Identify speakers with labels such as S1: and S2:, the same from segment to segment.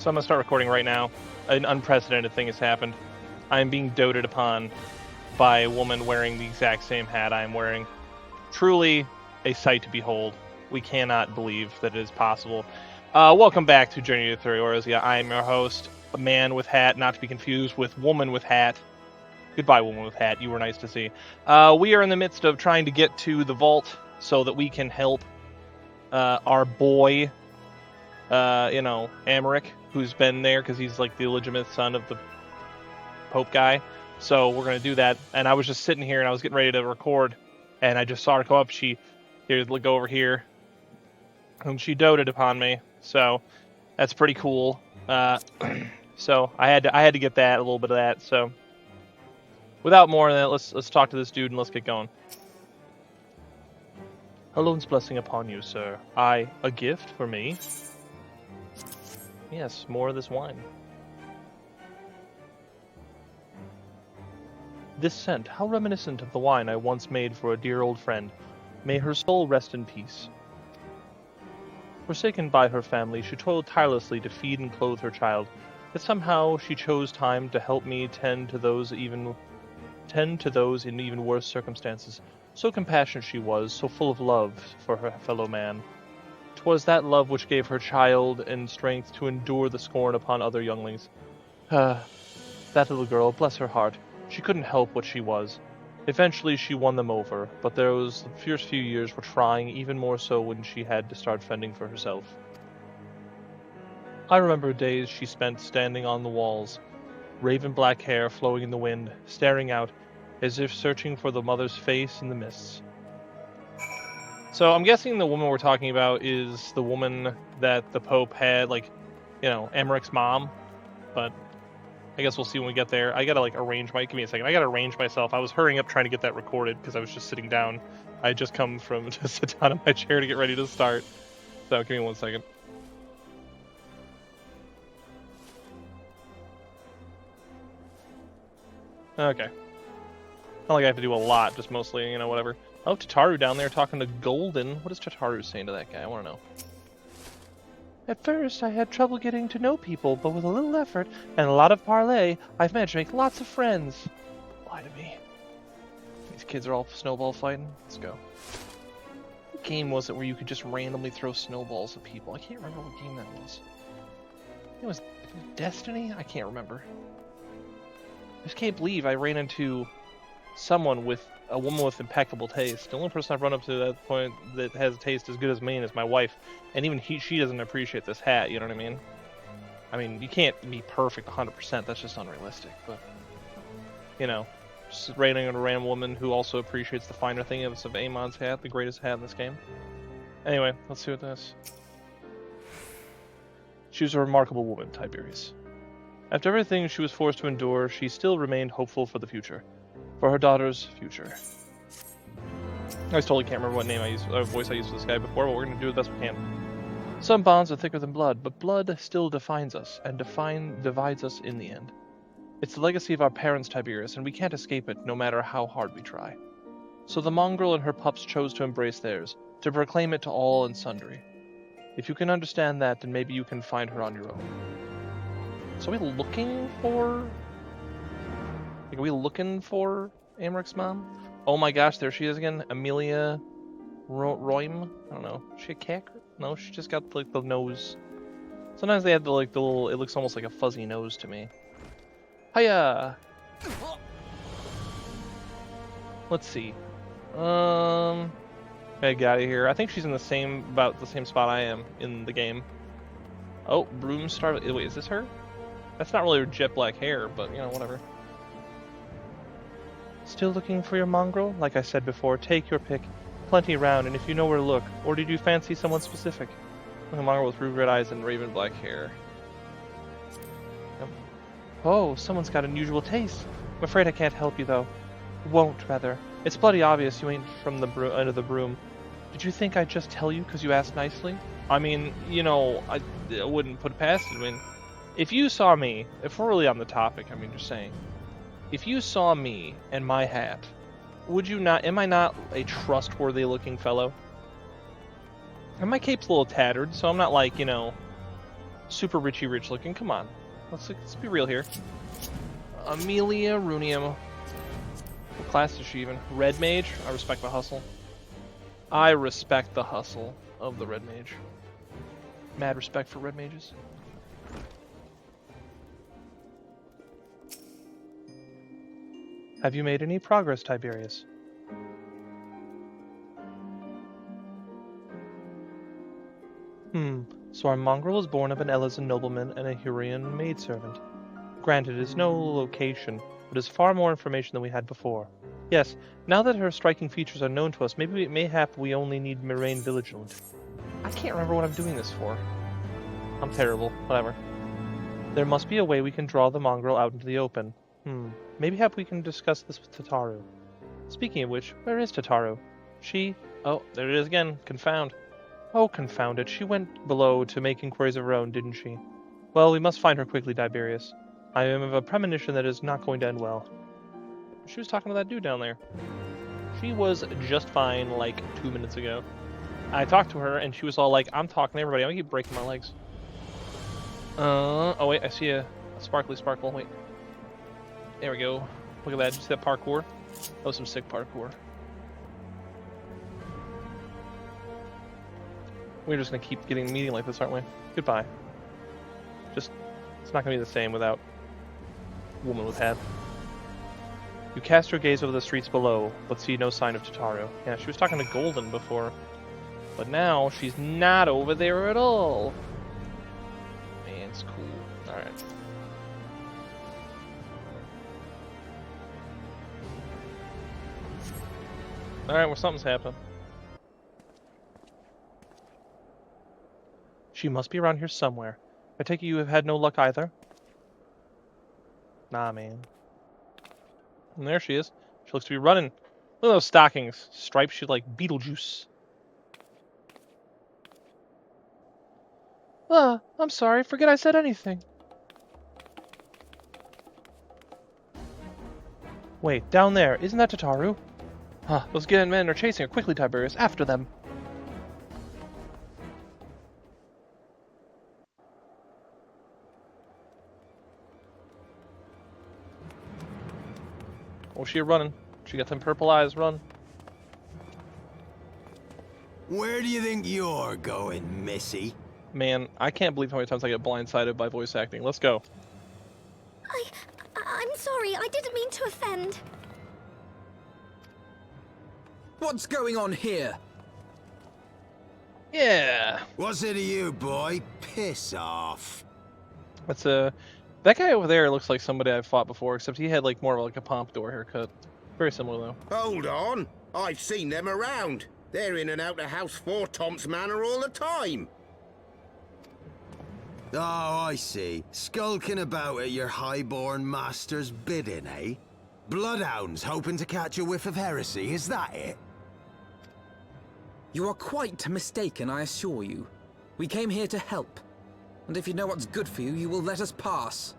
S1: So I'm going to start recording right now. An unprecedented thing has happened. I am being doted upon by a woman wearing the exact same hat I am wearing. Truly a sight to behold. We cannot believe that it is possible. Welcome back to Journey to Eorzea. I am your host, a man with hat, not to be confused with woman with hat. Goodbye, woman with hat. You were nice to see. We are in the midst of trying to get to the vault so that we can help our boy, Amaric, who's been there because he's like the illegitimate son of the Pope guy. So we're going to do that. And I was just sitting here and I was getting ready to record, and I just saw her come up. Here's look over here, and she doted upon me. So that's pretty cool. So I had to get that, a little bit of that. So without more than that, let's talk to this dude and let's get going. Alone's blessing upon you, sir. A gift for me? Yes, more of this wine. This scent, how reminiscent of the wine I once made for a dear old friend. May her soul rest in peace. Forsaken by her family, she toiled tirelessly to feed and clothe her child, yet somehow she chose time to help me tend to those in even worse circumstances. So compassionate she was, so full of love for her fellow man. 'Twas that love which gave her child and strength to endure the scorn upon other younglings. That little girl, bless her heart, she couldn't help what she was. Eventually she won them over, but those first few years were trying, even more so when she had to start fending for herself. I remember days she spent standing on the walls, raven black hair flowing in the wind, staring out, as if searching for the mother's face in the mists. So I'm guessing the woman we're talking about is the woman that the Pope had, Amaric's mom. But I guess we'll see when we get there. I gotta give me a second. I gotta arrange myself. I was hurrying up trying to get that recorded because I was just sitting down. I had just come from to sit down in my chair to get ready to start. So give me 1 second. Okay. Not like I have to do a lot, just mostly, whatever. Oh, Tataru down there talking to Golden. What is Tataru saying to that guy? I want to know. At first, I had trouble getting to know people, but with a little effort and a lot of parley, I've managed to make lots of friends. Lie to me. These kids are all snowball fighting. Let's go. What game was it where you could just randomly throw snowballs at people? I can't remember what game that was. It was Destiny? I can't remember. I just can't believe I ran into a woman with impeccable taste. The only person I've run up to that point that has a taste as good as mine is my wife, and even she doesn't appreciate this hat, you know what I mean? I mean, you can't be perfect 100%, that's just unrealistic, but, just raining on a random woman who also appreciates the finer things of Amon's hat, the greatest hat in this game. Anyway, let's see what this. She was a remarkable woman, Tiberius. After everything she was forced to endure, she still remained hopeful for the future. For her daughter's future. I just totally can't remember what voice I used for this guy before, but we're going to do the best we can. Some bonds are thicker than blood, but blood still defines us, and divides us in the end. It's the legacy of our parents, Tiberius, and we can't escape it, no matter how hard we try. So the mongrel and her pups chose to embrace theirs, to proclaim it to all and sundry. If you can understand that, then maybe you can find her on your own. So are we looking for... Are we looking for Amaric's mom? Oh my gosh, there she is again. Amelia Roym? I don't know. Is she a cat? No, she just got the nose. Sometimes they have the little, it looks almost like a fuzzy nose to me. Hiya! Let's see. I get out of here. I think she's in about the same spot I am in the game. Oh, Broomstar. Wait, is this her? That's not really her jet black hair, but whatever. Still looking for your mongrel? Like I said before, take your pick. Plenty around, and if you know where to look. Or did you fancy someone specific? A mongrel with ruby red eyes and raven black hair. Yep. Oh, someone's got unusual taste. I'm afraid I can't help you, though. Won't, rather. It's bloody obvious you ain't from the end of the broom. Did you think I'd just tell you because you asked nicely? I mean, I wouldn't put it past it. I mean, if you saw me, if we're really on the topic, I mean, just saying. If you saw me and my hat, am I not a trustworthy looking fellow? And my cape's a little tattered, so I'm not Super Richie Rich looking. Come on. Let's be real here. Amelia Runium. What class is she even? Red Mage? I respect the hustle. I respect the hustle of the Red Mage. Mad respect for Red Mages. Have you made any progress, Tiberius? So our mongrel was born of an Elysian nobleman and a Hurrian maidservant. Granted, it is no location, but is far more information than we had before. Yes, now that her striking features are known to us, mayhap we only need remain vigilant. I can't remember what I'm doing this for. I'm terrible. Whatever. There must be a way we can draw the mongrel out into the open. Mayhap we can discuss this with Tataru. Speaking of which, where is Tataru? She... Oh, there it is again. Confound. Oh, confound it. She went below to make inquiries of her own, didn't she? Well, we must find her quickly, Tiberius. I am of a premonition that is not going to end well. She was talking to that dude down there. She was just fine, like, 2 minutes ago. I talked to her, and she was all like, I'm talking to everybody. I'm gonna keep breaking my legs. Oh wait, I see a sparkly sparkle. Wait. There we go. Look at that. Did you see that parkour? That was some sick parkour. We're just gonna keep getting a meeting like this, aren't we? Goodbye. Just, it's not gonna be the same without woman with head. You cast your gaze over the streets below, but see no sign of Tataru. Yeah, she was talking to Golden before, but now she's not over there at all. Man, it's cool. Alright. Alright, well, something's happened. She must be around here somewhere. I take it you have had no luck either? Nah, man. And there she is. She looks to be running. Look at those stockings. Stripes, she's like Beetlejuice. I'm sorry. Forget I said anything. Wait, down there. Isn't that Tataru? Those Gideon men are chasing her. Quickly, Tiberius. After them. Oh, she running. She got them purple eyes. Run.
S2: Where do you think you're going, Missy?
S1: Man, I can't believe how many times I get blindsided by voice acting. Let's go.
S3: I'm sorry. I didn't mean to offend.
S4: What's going on here?
S1: Yeah.
S2: What's it to you, boy? Piss off.
S1: That's that guy over there looks like somebody I've fought before, except he had like more of like a pompadour haircut. Very similar though.
S5: Hold on. I've seen them around. They're in and out of House 4 Tom's Manor all the time.
S2: Oh, I see. Skulking about at your highborn master's bidding, eh? Bloodhounds hoping to catch a whiff of heresy, is that it?
S4: You are quite mistaken, I assure you. We came here to help. And if you know what's good for you, you will let us pass.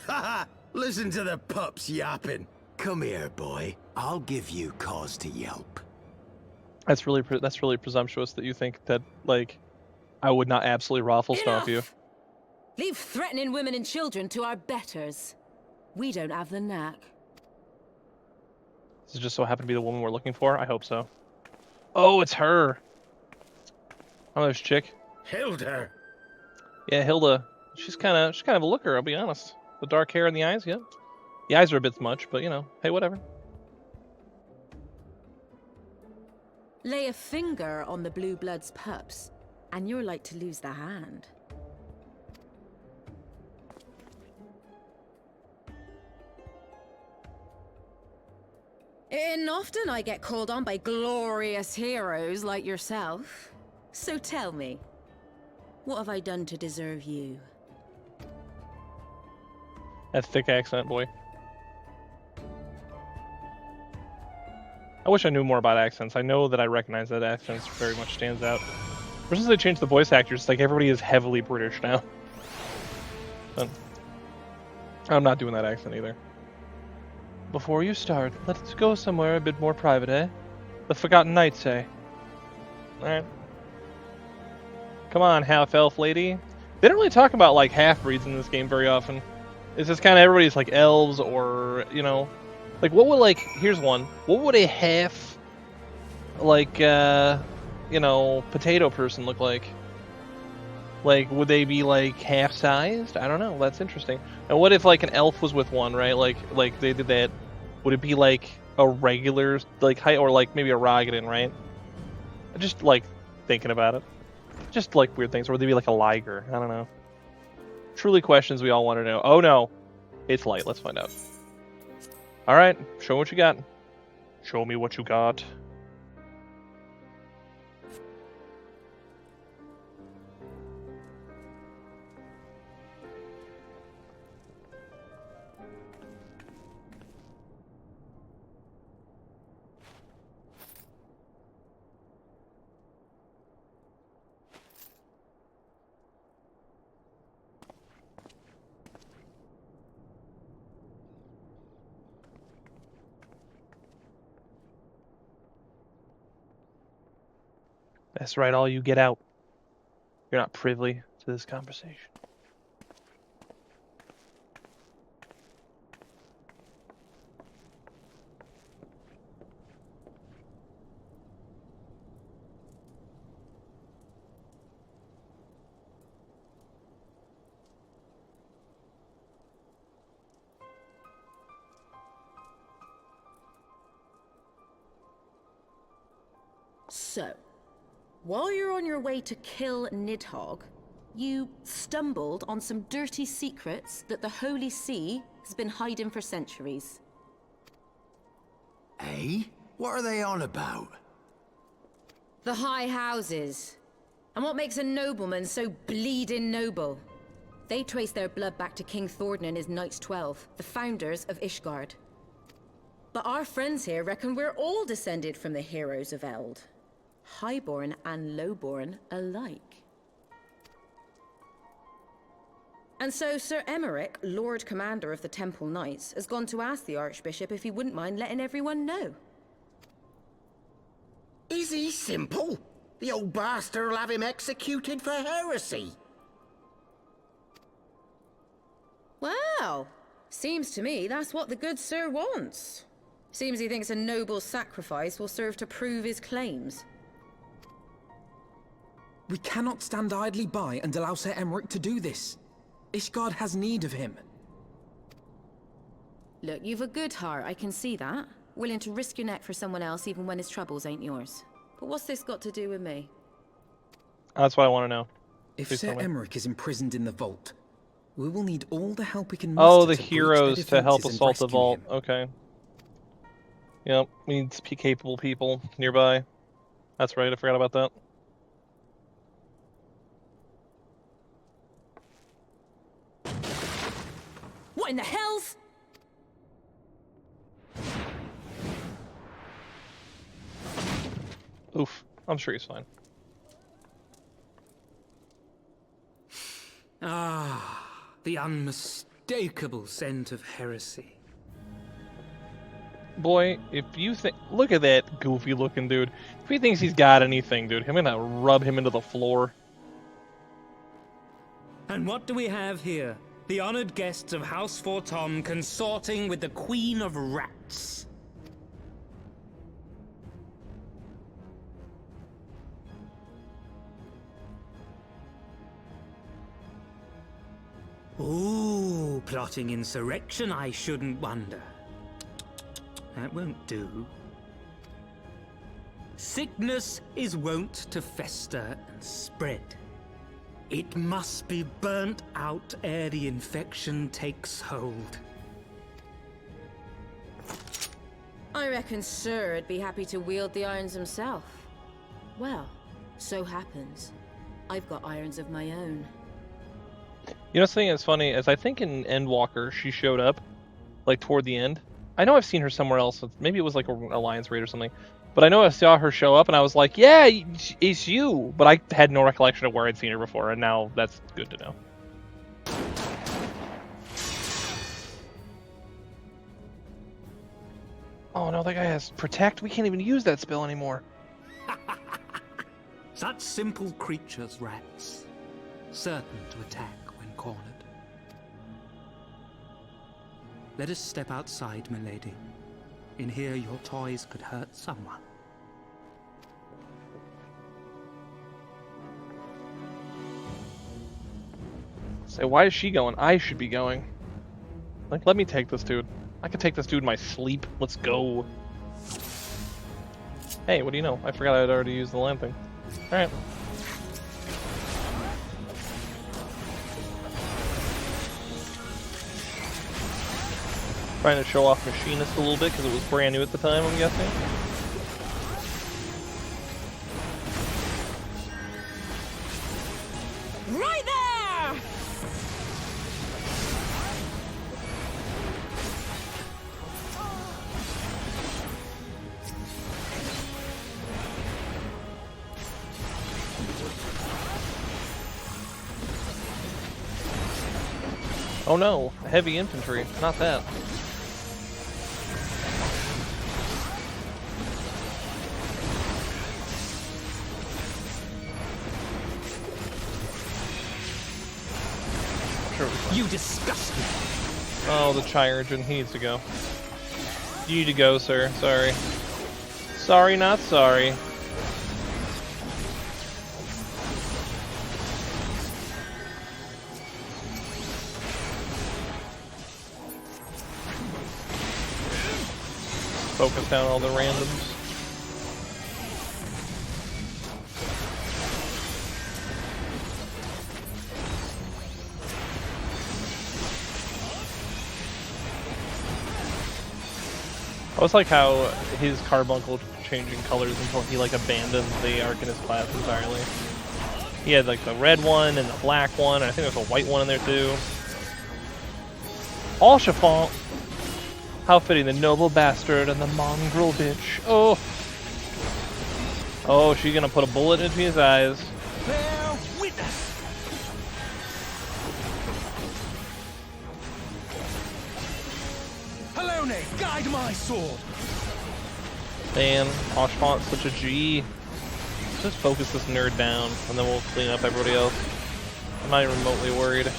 S2: Haha! Listen to the pups yapping. Come here, boy. I'll give you cause to yelp.
S1: That's really presumptuous that you think that like I would not absolutely raffle stomp you.
S6: Leave threatening women and children to our betters. We don't have the knack.
S1: Does it just so happen to be the woman we're looking for? I hope so. Oh, it's her. Oh, there's chick.
S5: Hilda.
S1: Yeah, Hilda. She's kind of a looker. I'll be honest. The dark hair and the eyes. Yep. The eyes are a bit much, but you know, hey, whatever.
S6: Lay a finger on the blue blood's pups, and you're like to lose the hand. And often I get called on by glorious heroes like yourself. So tell me, what have I done to deserve you?
S1: That thick accent, boy. I wish I knew more about accents. I know that I recognize that accent very much stands out. Ever since they changed the voice actors, like everybody is heavily British now. But I'm not doing that accent either. Before you start, let's go somewhere a bit more private, eh? The Forgotten Knights, eh? Alright. Come on, half-elf lady. They don't really talk about, like, half-breeds in this game very often. It's just kind of everybody's, like, elves or, you know... Like, what would, like... Here's one. What would a half, like, you know, potato person look like? Like, would they be, like, half-sized? I don't know. That's interesting. And what if, like, an elf was with one, right? Like they did that. Would it be, like, a regular, like, height, or, like, maybe a Rogadin, right? Just, like, thinking about it. Just, like, weird things. Or would they be, like, a Liger? I don't know. Truly questions we all want to know. Oh, no. It's light. Let's find out. Alright. Show me what you got. Show me what you got. That's right, all you get out. You're not privy to this conversation.
S6: So, while you're on your way to kill Nidhogg, you stumbled on some dirty secrets that the Holy See has been hiding for centuries.
S2: Eh? What are they on about?
S6: The High Houses. And what makes a nobleman so bleeding noble? They trace their blood back to King Thordan and his Knights 12, the founders of Ishgard. But our friends here reckon we're all descended from the heroes of Eld. Highborn and lowborn alike. And so Sir Emeric, Lord Commander of the Temple Knights, has gone to ask the Archbishop if he wouldn't mind letting everyone know.
S5: Is he simple? The old bastard will have him executed for heresy.
S6: Well, seems to me that's what the good sir wants. Seems he thinks a noble sacrifice will serve to prove his claims.
S4: We cannot stand idly by and allow Sir Emeric to do this. Ishgard has need of him.
S6: Look, you've a good heart, I can see that. Willing to risk your neck for someone else even when his troubles ain't yours. But what's this got to do with me?
S1: That's what I want to know.
S4: If
S1: Please
S4: Sir
S1: tell me.
S4: Emeric is imprisoned in the vault, we will need all the help we can muster
S1: Oh, the
S4: to breach
S1: heroes
S4: their
S1: to help
S4: defenses and
S1: assault the
S4: rescue
S1: vault.
S4: him.
S1: Okay. Yep, we need capable people nearby. That's right, I forgot about that.
S6: What in the hells?
S1: Oof, I'm sure he's fine.
S7: Ah, the unmistakable scent of heresy.
S1: Boy, if you think... Look at that goofy-looking dude. If he thinks he's got anything, dude, I'm gonna rub him into the floor.
S7: And what do we have here? The honored guests of House Fortom consorting with the Queen of Rats. Ooh, plotting insurrection, I shouldn't wonder. That won't do. Sickness is wont to fester and spread. It must be burnt out ere the infection takes hold.
S6: I reckon Sir would be happy to wield the irons himself. Well, so happens. I've got irons of my own.
S1: You know something that's funny is I think in Endwalker she showed up, like toward the end. I know I've seen her somewhere else. Maybe it was like an Alliance raid or something. But I know I saw her show up and I was like, yeah, it's you. But I had no recollection of where I'd seen her before, and now that's good to know. Oh no, that guy has Protect? We can't even use that spell anymore.
S7: Such simple creatures, rats. Certain to attack when cornered. Let us step outside, milady. In here, your toys could hurt someone.
S1: Say, why is she going? I should be going. Like, let me take this dude. I could take this dude in my sleep. Let's go. Hey, what do you know? I forgot I'd already used the land thing. Alright. Trying to show off Machinist a little bit because it was brand new at the time, I'm guessing.
S6: Right there!
S1: Oh no, heavy infantry. Not that.
S7: You disgust me.
S1: Oh, the Chirurgeon. He needs to go. You need to go, sir. Sorry. Sorry, not sorry. Focus down all the randoms. I always like how his carbuncle changing colors until he like abandoned the Arcanist class entirely. He had like the red one and the black one, and I think there's a white one in there too. All chiffon. How fitting, the noble bastard and the mongrel bitch. Oh. Oh, she's gonna put a bullet into his eyes.
S7: Bear witness. Helone, guide my sword.
S1: Man, Oshfont's such a G. Just focus this nerd down, and then we'll clean up everybody else. I'm not even remotely worried.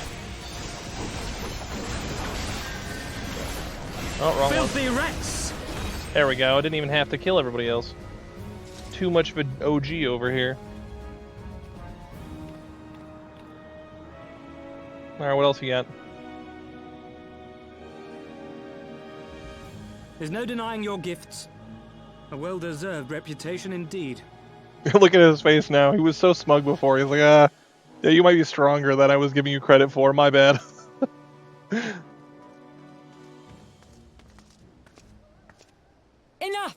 S1: Oh, wrong
S7: Filthy
S1: one.
S7: rats.
S1: There we go. I didn't even have to kill everybody else. Too much of an OG over here. Alright, what else you got?
S7: There's no denying your gifts. A well-deserved reputation indeed.
S1: Look at his face now. He was so smug before. He's like, yeah, you might be stronger than I was giving you credit for. My bad.
S6: Enough!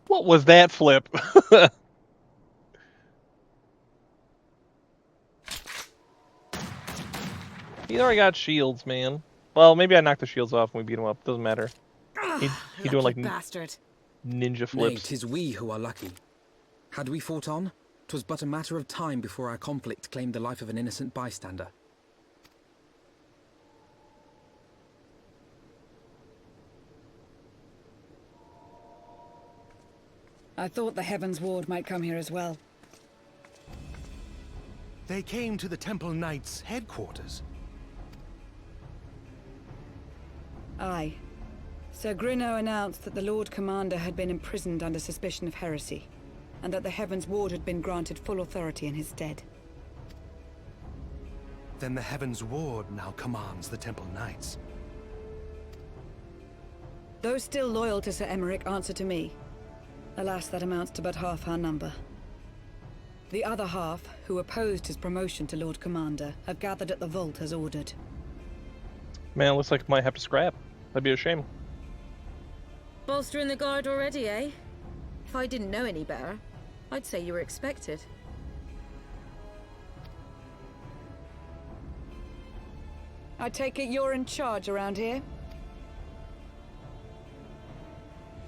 S1: What was that flip? He already got shields, man. Well, maybe I knocked the shields off when we beat him up. Doesn't matter. He doing like
S6: bastard.
S1: ninja
S4: Nay,
S1: flips.
S4: 'tis we who are lucky. Had we fought on, 'twas but a matter of time before our conflict claimed the life of an innocent bystander.
S8: I thought the Heavens Ward might come here as well.
S9: They came to the Temple Knights' headquarters.
S8: Aye. Sir Grinno announced that the Lord Commander had been imprisoned under suspicion of heresy, and that the Heavens Ward had been granted full authority in his stead.
S9: Then the Heavens Ward now commands the Temple Knights.
S8: Those still loyal to Sir Emmerich answer to me. Alas, that amounts to but half our number. The other half, who opposed his promotion to Lord Commander, have gathered at the vault as ordered.
S1: Man, looks like I might have to scrap. That'd be a shame.
S6: Bolstering the guard already, eh? If I didn't know any better, I'd say you were expected.
S8: I take it you're in charge around here?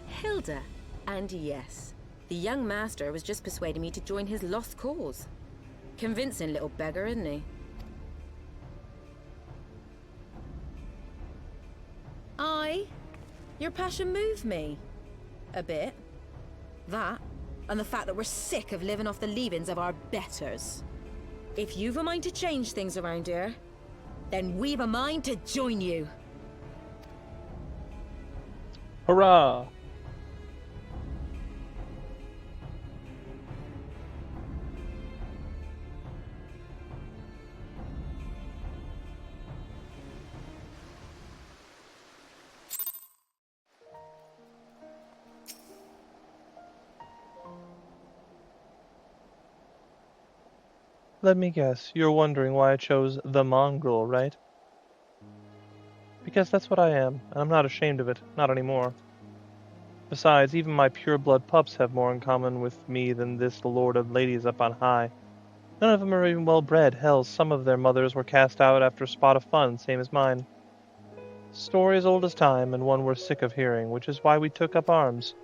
S6: Hilda. And yes, the young master was just persuading me to join his lost cause. Convincing little beggar, isn't he? lie. Your passion moved me. A bit. That, and the fact that we're sick of living off the leavings of our betters. If you've a mind to change things around here, then we've a mind to join you.
S1: Hurrah! Let me guess, you're wondering why I chose the mongrel, right? Because that's what I am, and I'm not ashamed of it, not anymore. Besides, even my pure-blood pups have more in common with me than this lord of ladies up on high. None of them are even well-bred. Hell, some of their mothers were cast out after a spot of fun, same as mine. Story as old as time, and one we're sick of hearing, which is why we took up arms.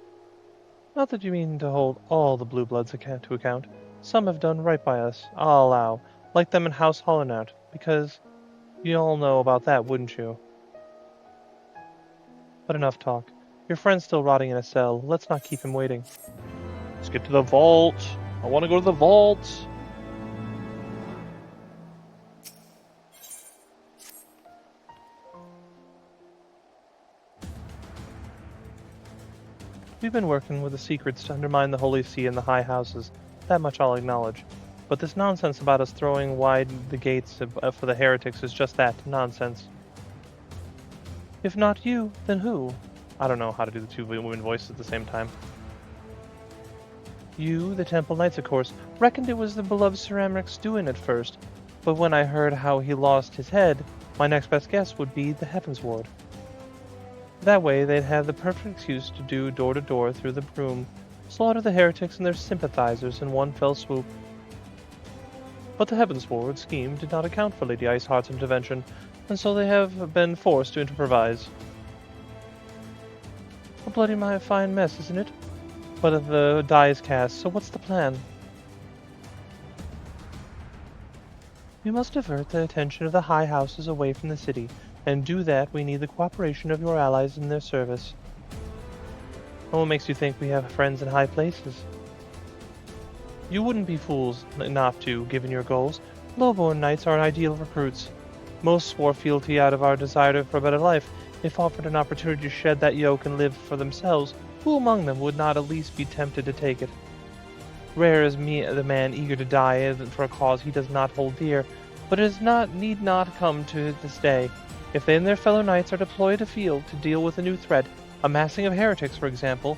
S1: Not that you mean to hold all the blue bloods to account. Some have done right by us, I'll allow, like them in House Hollonout, because you all know about that, wouldn't you? But enough talk. Your friend's still rotting in a cell. Let's not keep him waiting. Let's get to the vault. I want to go to the vault. We've been working with the secrets to undermine the Holy See and the high houses. That much I'll acknowledge. But this nonsense about us throwing wide the gates for the heretics is just that, nonsense. If not you, then who? I don't know how to do the two women voices at the same time. You, the Temple Knights, of course, reckoned it was the beloved Sir Amric's doing at first, but when I heard how he lost his head, my next best guess would be the Heavens Ward. That way they'd have the perfect excuse to do door-to-door through the broom, slaughter the heretics and their sympathizers in one fell swoop. But the Heavens Ward scheme did not account for Lady Iceheart's intervention, and so they have been forced to improvise. A bloody fine mess, isn't it? But the die is cast, so what's the plan? We must divert the attention of the high houses away from the city, and do that we need the cooperation of your allies in their service. And what makes you think we have friends in high places? You wouldn't be fools enough to, given your goals. Lowborn knights are ideal recruits. Most swore fealty out of our desire for a better life. If offered an opportunity to shed that yoke and live for themselves, who among them would not at least be tempted to take it? Rare is me the man eager to die for a cause he does not hold dear, but it need not come to this day. If they and their fellow knights are deployed afield to deal with a new threat, a massing of heretics, for example,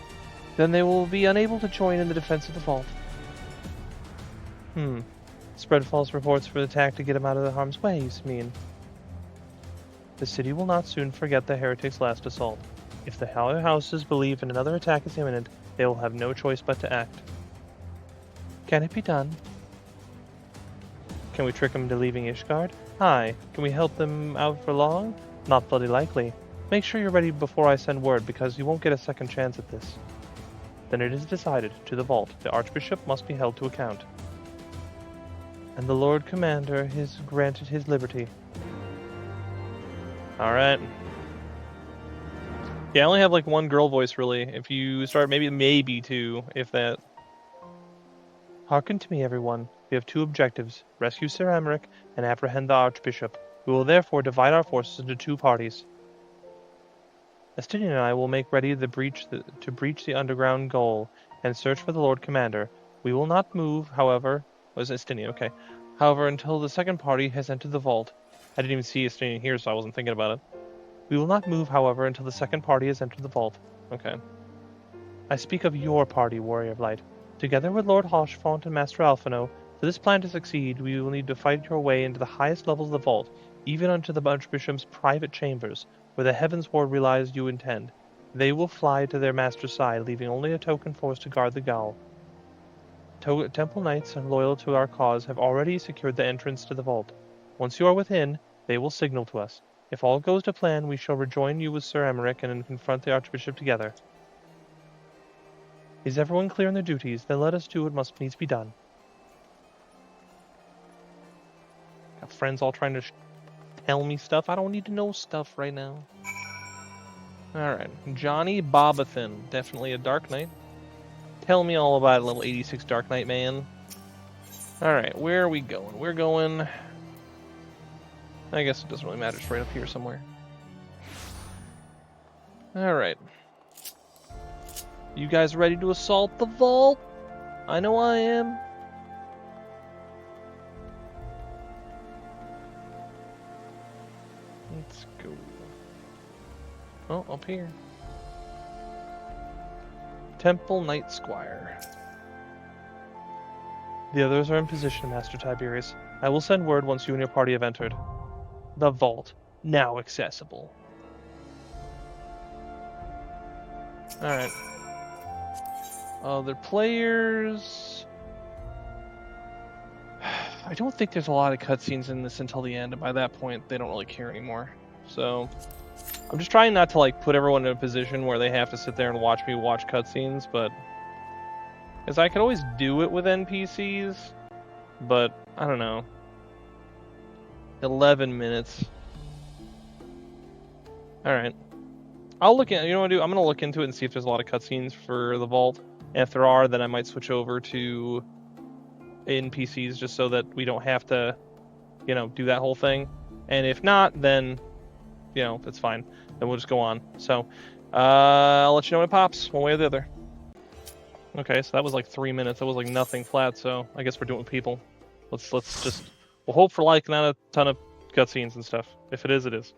S1: then they will be unable to join in the defense of the vault. Spread false reports for the attack to get him out of the harm's way, you mean? The city will not soon forget the heretics' last assault. If the higher houses believe another attack is imminent, they will have no choice but to act. Can it be done? Can we trick them into leaving Ishgard? Aye. Can we help them out for long? Not bloody likely. Make sure you're ready before I send word, because you won't get a second chance at this. Then it is decided. To the vault. The Archbishop must be held to account. And the Lord Commander has granted his liberty. Alright. Yeah, I only have like one girl voice, really. If you start, maybe two, if that. Hearken to me, everyone. We have two objectives. Rescue Sir Amric and apprehend the Archbishop. We will therefore divide our forces into two parties. Estinian and I will make ready to breach the underground goal and search for the Lord Commander. We will not move, however... Was Estinian, okay. However, until the second party has entered the vault. I didn't even see Estinian here, so I wasn't thinking about it. We will not move, however, until the second party has entered the vault. Okay. I speak of your party, Warrior of Light. Together with Lord Hoshfont and Master Alphino, for this plan to succeed, we will need to fight your way into the highest levels of the vault, even unto the Archbishop's private chambers, where the Heavens Ward relies you intend. They will fly to their master's side, leaving only a token force to guard the Gaul. Temple Knights loyal to our cause have already secured the entrance to the vault. Once you are within, they will signal to us. If all goes to plan, we shall rejoin you with Sir Amric and confront the Archbishop together. Is everyone clear on their duties? Then let us do what must needs be done. Got friends all trying to tell me stuff. I don't need to know stuff right now. Alright, Johnny Bobathan. Definitely a Dark Knight. Tell me all about it, level 86 Dark Knight man. Alright, where are we going? We're going... I guess it doesn't really matter, it's right up here somewhere. Alright. You guys ready to assault the vault? I know I am. Let's go. Oh, up here. Temple Knight Squire. The others are in position, Master Tiberius. I will send word once you and your party have entered. The vault, now accessible. Alright. Other players... I don't think there's a lot of cutscenes in this until the end, and by that point, they don't really care anymore. So, I'm just trying not to like put everyone in a position where they have to sit there and watch me watch cutscenes, but... Because I could always do it with NPCs, but I don't know. 11 minutes. Alright. I'll look at, you know what I'm gonna do? I'm gonna look into it and see if there's a lot of cutscenes for the vault. And if there are, then I might switch over to NPCs just so that we don't have to, you know, do that whole thing. And if not, then, you know, that's fine. Then we'll just go on. So, I'll let you know when it pops, one way or the other. Okay, so that was like 3 minutes. That was like nothing flat, so I guess we're doing it with people. Let's just, we'll hope for like not a ton of cutscenes and stuff. If it is, it is.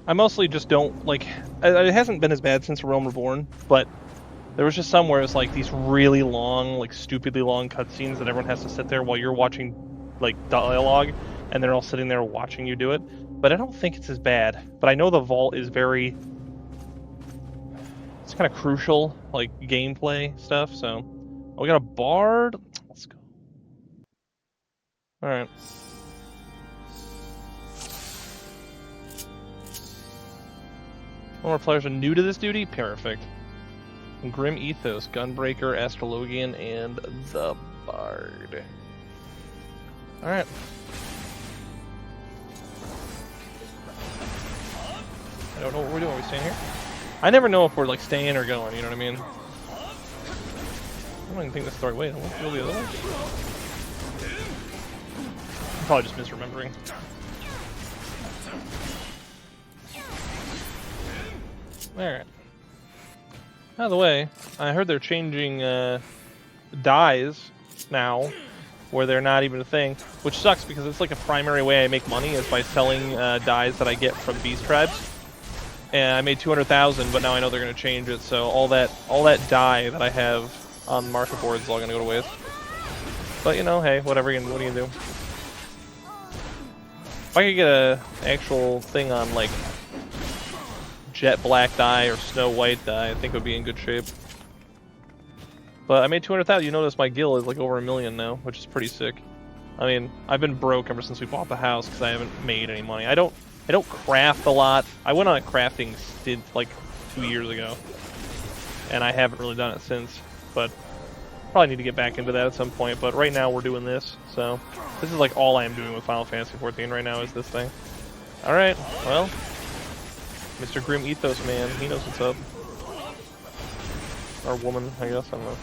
S1: I mostly just don't, like, it hasn't been as bad since Realm Reborn, but there was just some where it's like these really long, like stupidly long cutscenes that everyone has to sit there while you're watching, like, dialogue, and they're all sitting there watching you do it. But I don't think it's as bad. But I know the vault is very, it's kind of crucial, like, gameplay stuff, so. Oh, we got a bard? Let's go. Alright. More players are new to this duty? Perfect. Grim Ethos, Gunbreaker, Astrologian, and the Bard. Alright. I don't know what we're doing. Are we staying here? I never know if we're like staying or going, you know what I mean? I don't even think that's the right way. I want to go the other way. I'm probably just misremembering. Alright. Out of the way, I heard they're changing dyes now, where they're not even a thing, which sucks because it's like a primary way I make money is by selling dyes that I get from beast tribes. And I made 200,000, but now I know they're going to change it, so all that dye that I have on market boards is all going to go to waste. But you know, hey, whatever. What are you gonna do? If I could get a actual thing on like jet black dye or snow white dye, I think it would be in good shape. But I made 200,000. You notice my gil is like over 1 million now, which is pretty sick. I mean, I've been broke ever since we bought the house because I haven't made any money. I don't craft a lot. I went on a crafting stint like 2 years ago, and I haven't really done it since. But probably need to get back into that at some point. But right now we're doing this, so this is like all I am doing with Final Fantasy XIV right now is this thing. All right, well. Mr. Grim Ethos man, he knows what's up. Or woman, I guess, I don't know.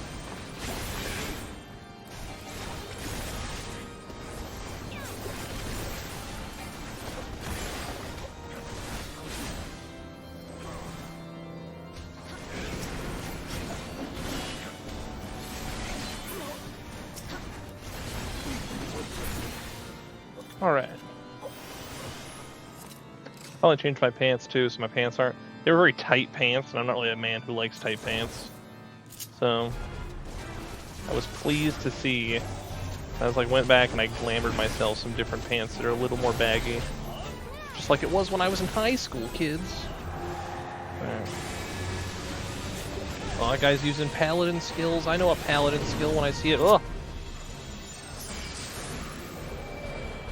S1: Alright. Probably changed my pants too, so my pants aren't... They were very tight pants, and I'm not really a man who likes tight pants. So, I was pleased to see. I was like, went back and I glamored myself some different pants that are a little more baggy. Just like it was when I was in high school, kids. Alright. Oh, that guy's using paladin skills. I know a paladin skill when I see it. Ugh!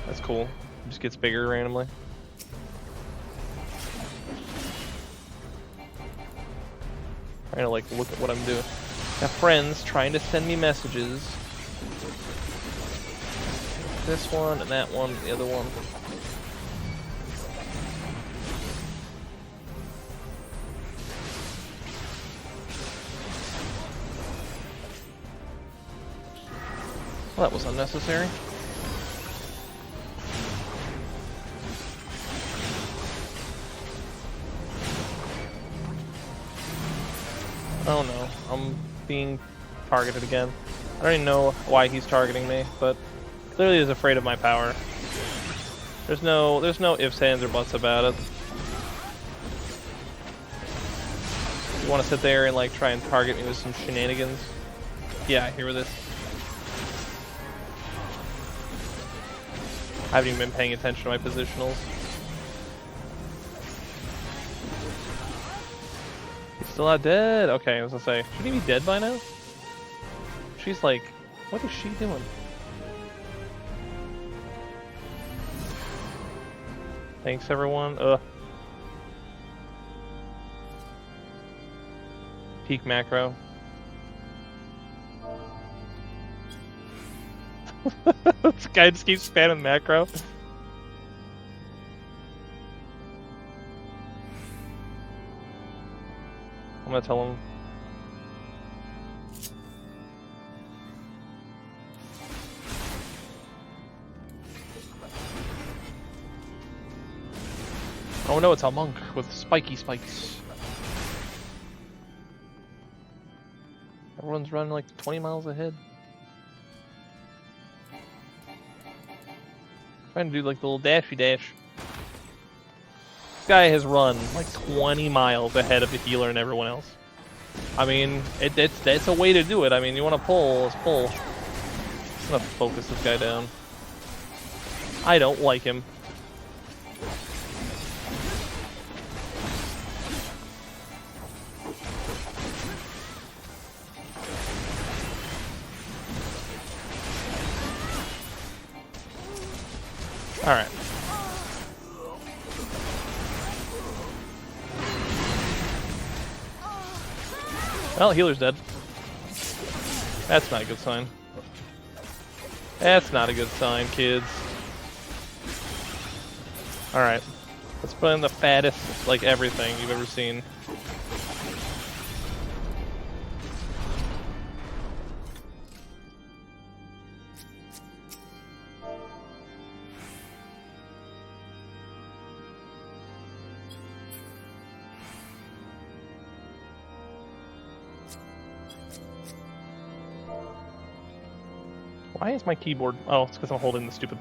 S1: That's cool. It just gets bigger randomly. Trying to like look at what I'm doing. Got friends trying to send me messages. this one, and that one, and the other one. Well, that was unnecessary. Oh no, I'm being targeted again. I don't even know why he's targeting me, but clearly he's afraid of my power. There's no ifs, ands, or buts about it. You want to sit there and like try and target me with some shenanigans? Yeah, here with this. I haven't even been paying attention to my positionals. He's still not dead. Okay, I was gonna say, should he be dead by now? She's like, what is she doing? Thanks, everyone. Ugh. Peak macro. This guy just keeps spamming macro. I'm gonna tell him. Oh no, it's a monk with spiky spikes. Everyone's running like 20 miles ahead. Trying to do like the little dashy dash. This guy has run like 20 miles ahead of the healer and everyone else. I mean, that's a way to do it. I mean, you want to pull, let's pull. I'm gonna focus this guy down. I don't like him. Alright. Well, healer's dead. That's not a good sign. That's not a good sign, kids. Alright. Let's put in the fattest, like, everything you've ever seen. Why is my keyboard... Oh, it's because I'm holding the stupid...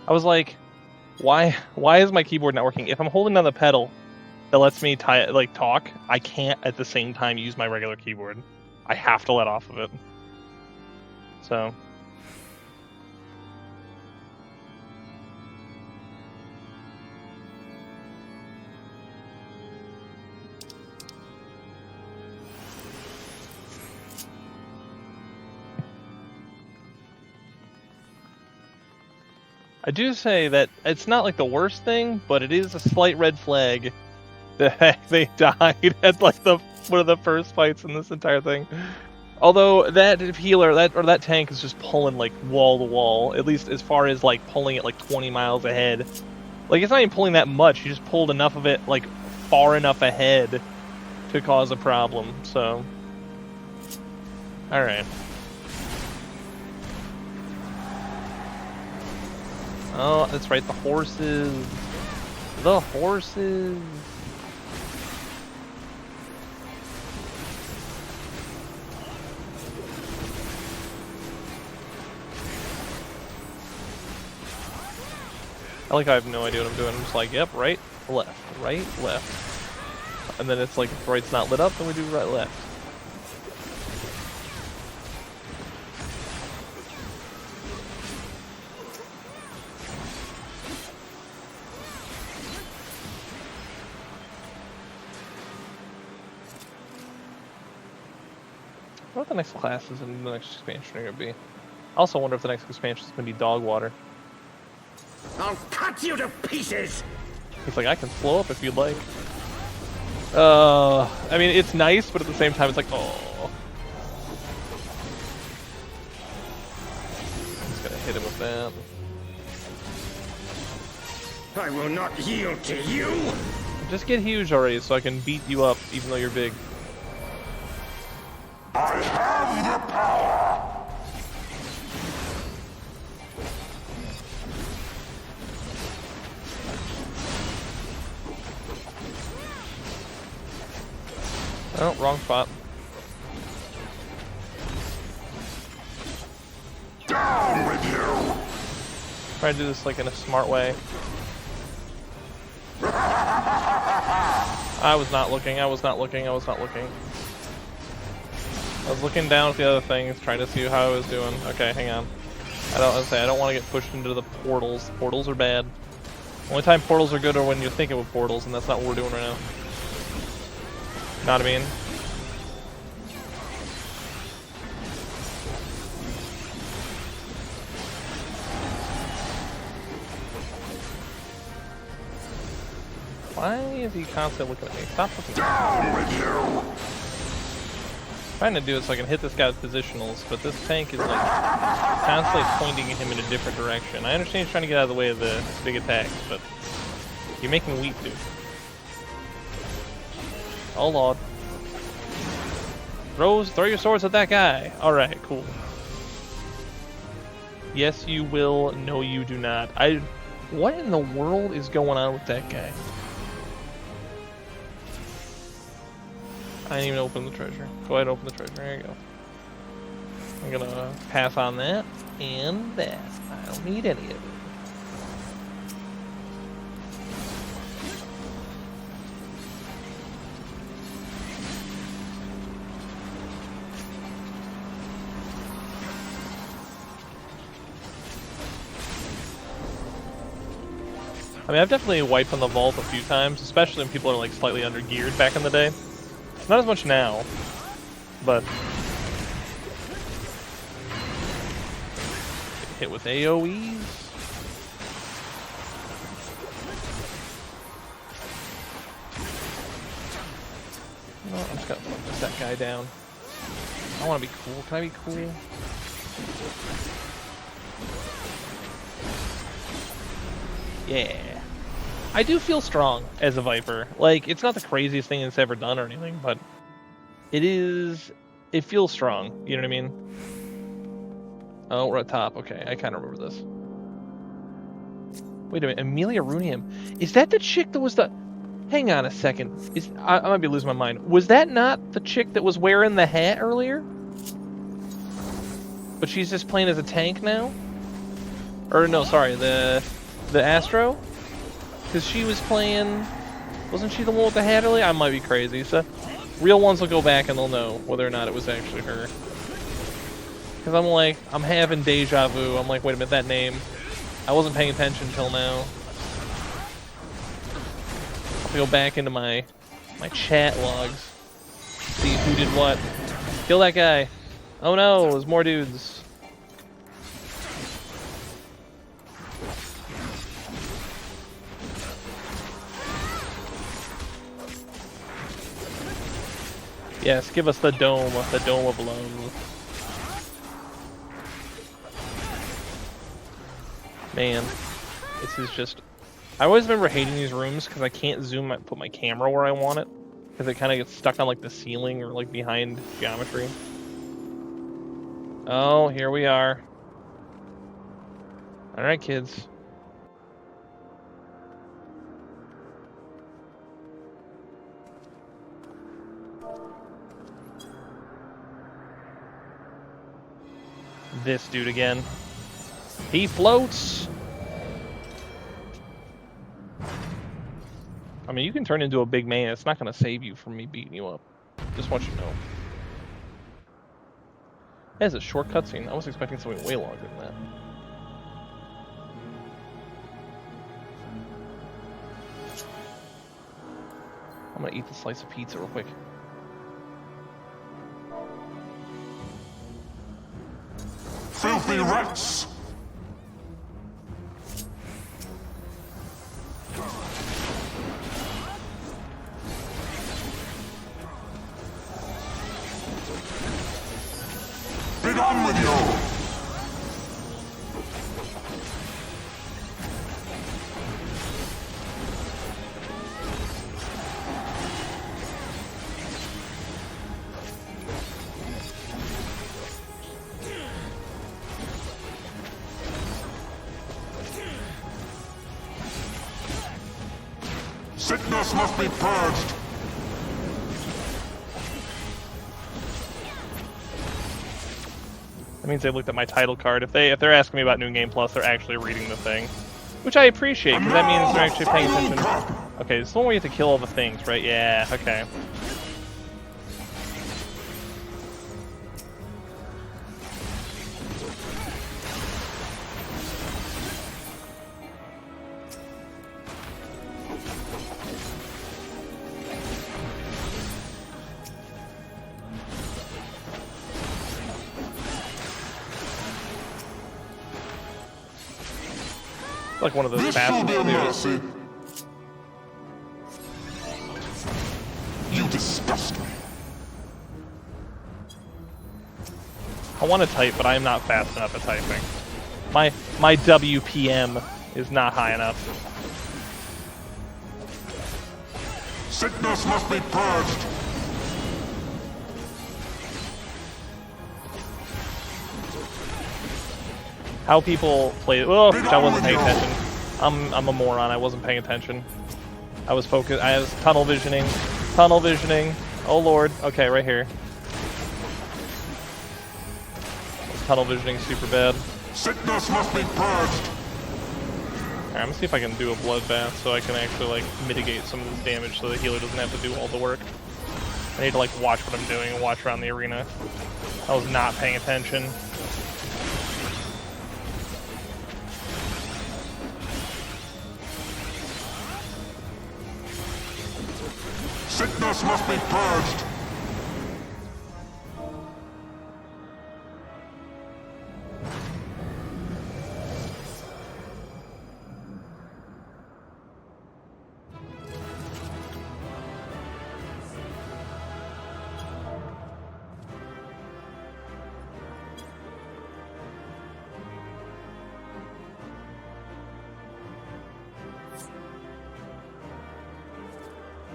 S1: I was like, why is my keyboard not working? If I'm holding down the pedal that lets me talk, I can't at the same time use my regular keyboard. I have to let off of it. So... I do say that it's not like the worst thing, but it is a slight red flag that they died at like one of the first fights in this entire thing. Although that healer, that tank is just pulling like wall to wall, at least as far as like pulling it like 20 miles ahead. Like it's not even pulling that much, he just pulled enough of it like far enough ahead to cause a problem, so. Alright. Oh, that's right, the horses. The horses. I like how I have no idea what I'm doing. I'm just like, yep, right, left, left. And then it's like, if right's not lit up, then we do right, left. I wonder what the next classes in the next expansion are going to be. I also wonder if the next expansion is going to be dog water.
S5: I'll cut you to pieces!
S1: He's like, I can slow up if you'd like. I mean, it's nice, but at the same time, it's like, oh. Hit him with that.
S5: I will not yield to you!
S1: Just get huge already so I can beat you up even though you're big.
S10: I have the power!
S1: Oh, wrong spot.
S10: Down with you!
S1: Try to do this like in a smart way. I was not looking, I was not looking, I was not looking. I was looking down at the other things, trying to see how I was doing. Okay, hang on. I don't want to get pushed into the portals. Portals are bad. Only time portals are good are when you're thinking with portals, and that's not what we're doing right now. Know what I mean? Why is he constantly looking at me? Stop looking at me.
S10: Down with you!
S1: I'm trying to do it so I can hit this guy's positionals, but this tank is like constantly pointing him in a different direction. I understand he's trying to get out of the way of the big attacks, but you're making me weak, dude. Oh lord. Throw your swords at that guy. Alright, cool. Yes, you will. No, you do not. What in the world is going on with that guy? I didn't even open the treasure. Go ahead and open the treasure. There you go. I'm gonna pass on that and that. I don't need any of it. I mean, I've definitely wiped on the vault a few times, especially when people are like slightly under geared back in the day. Not as much now, but hit with AoEs. No, I'm just gonna focus that guy down. I want to be cool. Can I be cool? Yeah. I do feel strong as a Viper. Like, it's not the craziest thing it's ever done or anything, but it feels strong. You know what I mean? Oh, we're at top. Okay, I kind of remember this. Wait a minute, Amelia Runium. Is that the chick that was the... Hang on a second. I might be losing my mind. Was that not the chick that was wearing the hat earlier? But she's just playing as a tank now? Or no, sorry, the Astro? Because she was playing... Wasn't she the one with the hat earlier? I might be crazy. So, real ones will go back and they'll know whether or not it was actually her. Because I'm like, I'm having deja vu. I'm like, wait a minute, that name. I wasn't paying attention until now. I'll have to go back into my chat logs. See who did what. Kill that guy. Oh no, there's more dudes. Yes, give us the dome of love. Man, this is just... I always remember hating these rooms because I can't zoom and put my camera where I want it. Because it kind of gets stuck on like the ceiling or like behind geometry. Oh, here we are. Alright, kids. This dude again. He floats! I mean, you can turn into a big man. It's not going to save you from me beating you up. Just want you to know. That is a short cutscene. I was expecting something way longer than that. I'm going to eat the slice of pizza real quick.
S10: Filthy rats! Be done with you! Sickness must be purged.
S1: That means they looked at my title card. If they're asking me about New Game Plus, they're actually reading the thing, which I appreciate because that means they're actually paying attention. Okay, this is the one where you have to kill all the things, right? Yeah. Okay. Like one of those fast
S10: mercy. You disgust me.
S1: I want to type, but I am not fast enough at typing. My WPM is not high enough.
S10: Sickness must be purged.
S1: How people play? Oh, I wasn't paying attention. I'm a moron. I wasn't paying attention. I was focused. I was tunnel visioning. Tunnel visioning. Oh lord. Okay, right here. Tunnel visioning super bad.
S10: Sickness must be purged.
S1: Alright, I'm gonna see if I can do a bloodbath so I can actually like mitigate some of this damage so the healer doesn't have to do all the work. I need to like watch what I'm doing and watch around the arena. I was not paying attention.
S10: Sickness must be purged.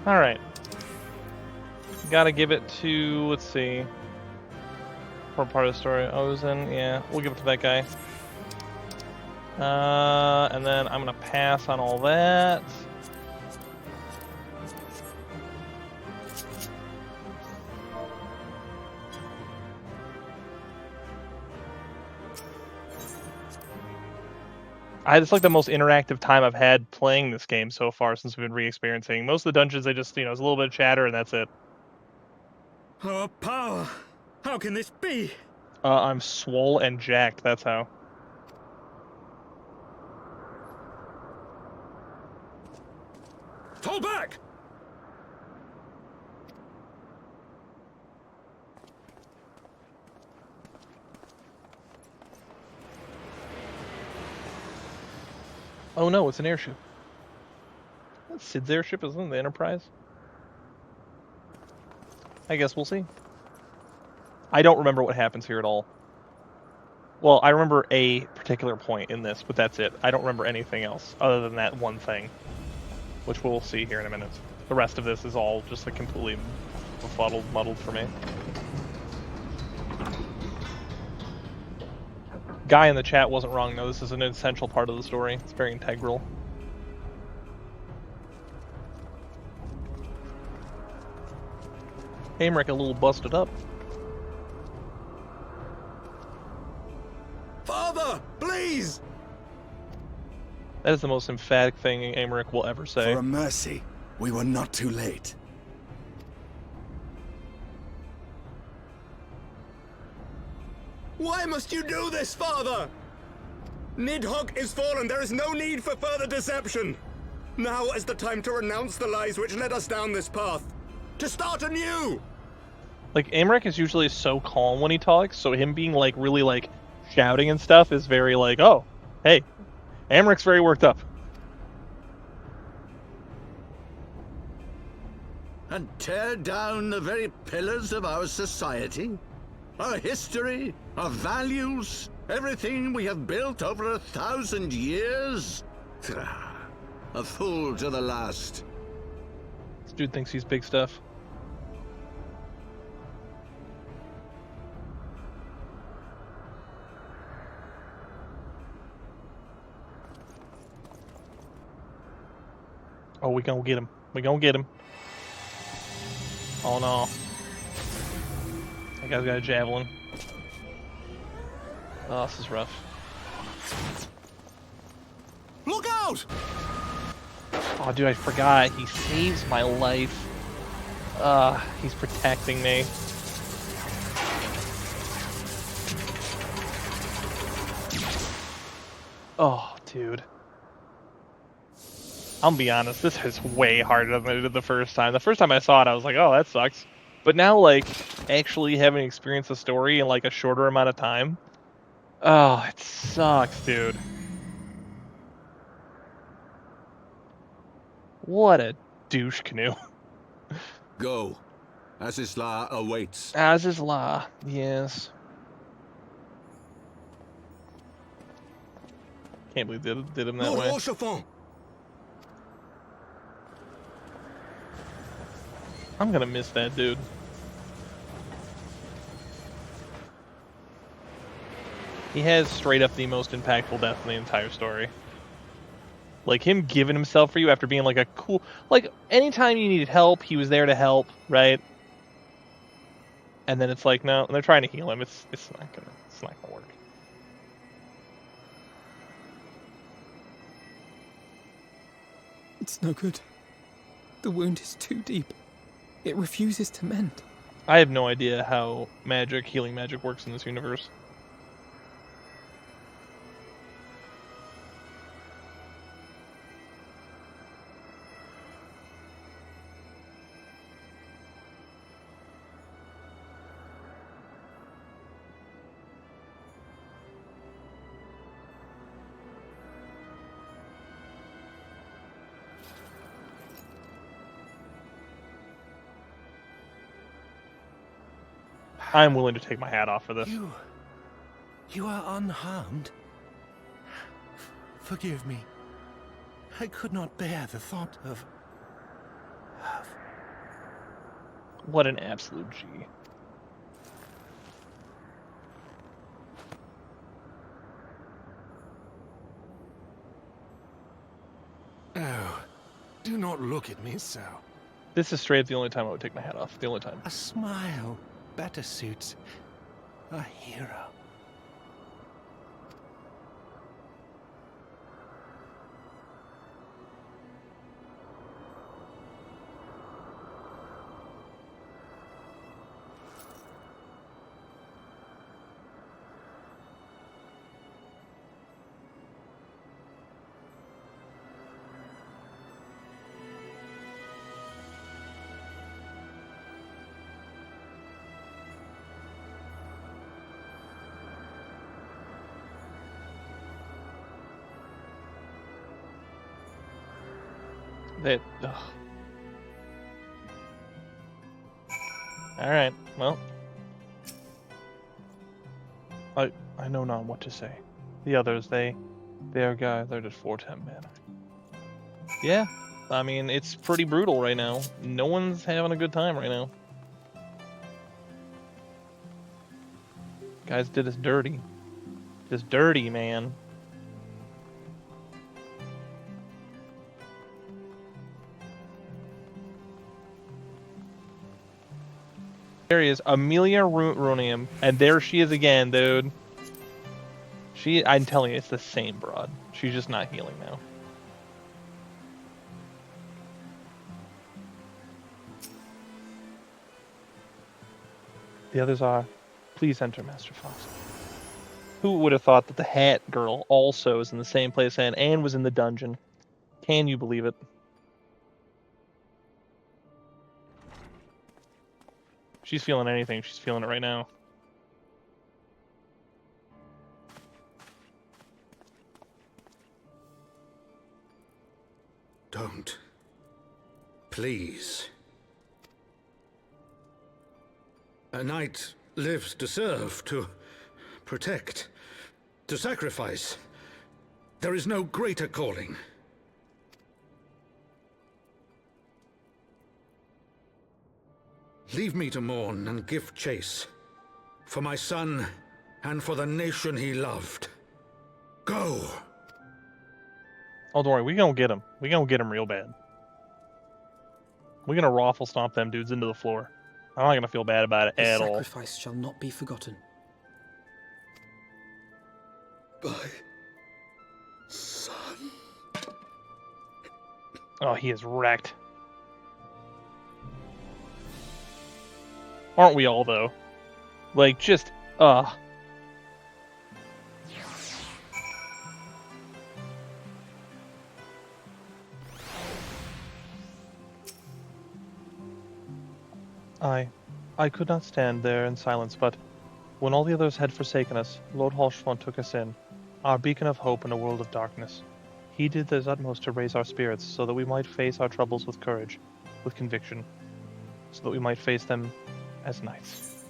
S1: All right. Gotta give it to, let's see. For part of the story, Ozen, yeah, we'll give it to that guy. And then I'm gonna pass on all that. It's like the most interactive time I've had playing this game so far since we've been re-experiencing. Most of the dungeons, they just, it's a little bit of chatter and that's it.
S7: Our power! How can this be?
S1: I'm swole and jacked, that's how.
S7: Fall back!
S1: Oh no, it's an airship. That's Sid's airship, isn't it? The Enterprise? I guess we'll see. I don't remember what happens here at all. Well, I remember a particular point in this, but that's it. I don't remember anything else other than that one thing, which we'll see here in a minute. The rest of this is all just like completely befuddled, muddled for me. Guy in the chat wasn't wrong though. This is an essential part of the story. It's very integral. Aimrick a little busted up.
S2: Father, please!
S1: That is the most emphatic thing Aimrick will ever say.
S9: For a mercy, we were not too late.
S5: Why must you do this, Father? Nidhogg is fallen. There is no need for further deception. Now is the time to renounce the lies which led us down this path. To start anew!
S1: Like, Aimrick is usually so calm when he talks, so him being, like, really, like, shouting and stuff is very, like, oh, hey, Aimrick's very worked up.
S2: And tear down the very pillars of our society? Our history, our values, everything we have built over 1,000 years? A fool to the last.
S1: This dude thinks he's big stuff. Oh, we gonna get him. We gonna get him. Oh no. That guy's got a javelin. Oh, this is rough.
S2: Look out!
S1: Oh, dude, I forgot. He saves my life. He's protecting me. Oh, dude. I'll be honest, this is way harder than I did the first time. The first time I saw it, I was like, oh, that sucks. But now, like, actually having experienced the story in, like, a shorter amount of time, oh, it sucks, dude. What a douche canoe.
S2: Go. Azizla awaits.
S1: Azizla, yes. Can't believe did him that
S5: Lord
S1: way.
S5: Rochefort!
S1: I'm gonna miss that dude. He has straight up the most impactful death in the entire story. Like, him giving himself for you after being like a cool... Like, anytime you needed help, he was there to help, right? And then it's like, no, they're trying to heal him. It's not gonna work.
S4: It's no good. The wound is too deep. It refuses to mend.
S1: I have no idea how healing magic works in this universe. I'm willing to take my hat off for this.
S9: You are unharmed? Forgive me. I could not bear the thought of...
S1: What an absolute G.
S9: Oh, do not look at me so.
S1: This is straight up the only time I would take my hat off. The only time.
S9: A smile better suits a hero.
S1: Alright, well. I know not what to say. The others, they are guys, they're just 410 men. Yeah, I mean, it's pretty brutal right now. No one's having a good time right now. Guys did us dirty. Just dirty, man. There he is, Amelia Runium, and there she is again, dude. I'm telling you, it's the same broad. She's just not healing now. The others are, please enter, Master Fox. Who would have thought that the Hat Girl also is in the same place and was in the dungeon? Can you believe it? She's feeling anything. She's feeling it right now.
S2: Don't. Please. A knight lives to serve, to protect, to sacrifice. There is no greater calling. Leave me to mourn and give chase. For my son, and for the nation he loved. Go!
S1: Oh, don't worry. We gonna get him. We gonna get him real bad. We're gonna raffle stomp them dudes into the floor. I'm not gonna feel bad about it
S4: This
S1: at all.
S4: sacrifice shall not be forgotten.
S5: My son.
S1: Oh, he is wrecked. Aren't we all, though? Like, just, I could not stand there in silence, but when all the others had forsaken us, Lord Halfswant took us in, our beacon of hope in a world of darkness. He did his utmost to raise our spirits so that we might face our troubles with courage, with conviction, so that we might face them as knights.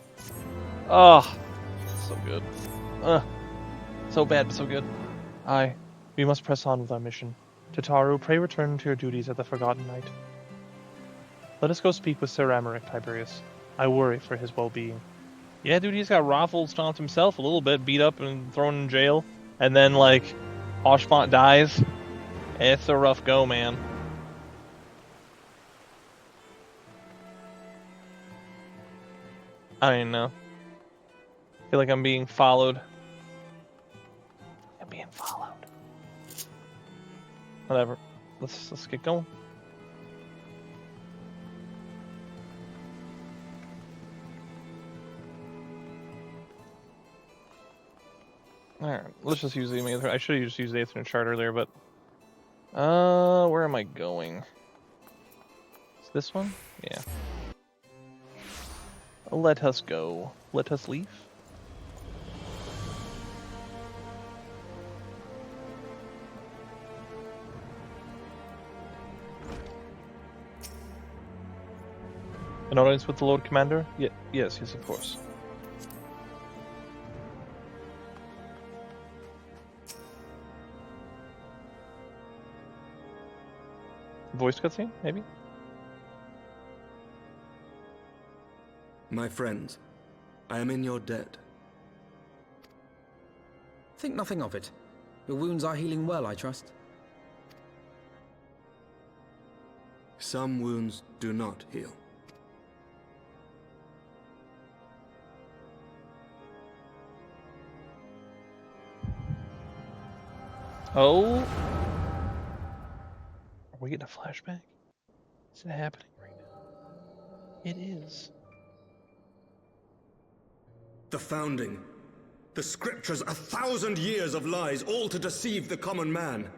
S1: Ah, so good. So bad, but so good. We must press on with our mission. Tataru, pray return to your duties at the Forgotten Knight. Let us go speak with Sir Amaric, Tiberius. I worry for his well-being. Yeah, dude, he's got raffled stomped himself a little bit, beat up and thrown in jail. And then, like, Oshfont dies. It's a rough go, man. I don't even know. I feel like I'm being followed. I'm being followed. Whatever. Let's get going. Alright, let's just use the Aether. I should have just used the Aether chart earlier, but where am I going? Is this one? Yeah. Let us go. Let us leave. An audience with the Lord Commander? Yes, of course. Voice cutscene, maybe?
S5: My friends, I am in your debt.
S4: Think nothing of it. Your wounds are healing well, I trust.
S5: Some wounds do not heal.
S1: Oh? Are we getting a flashback? Is it happening right now? It is.
S5: The founding. The scriptures, 1,000 years of lies, all to deceive the common man.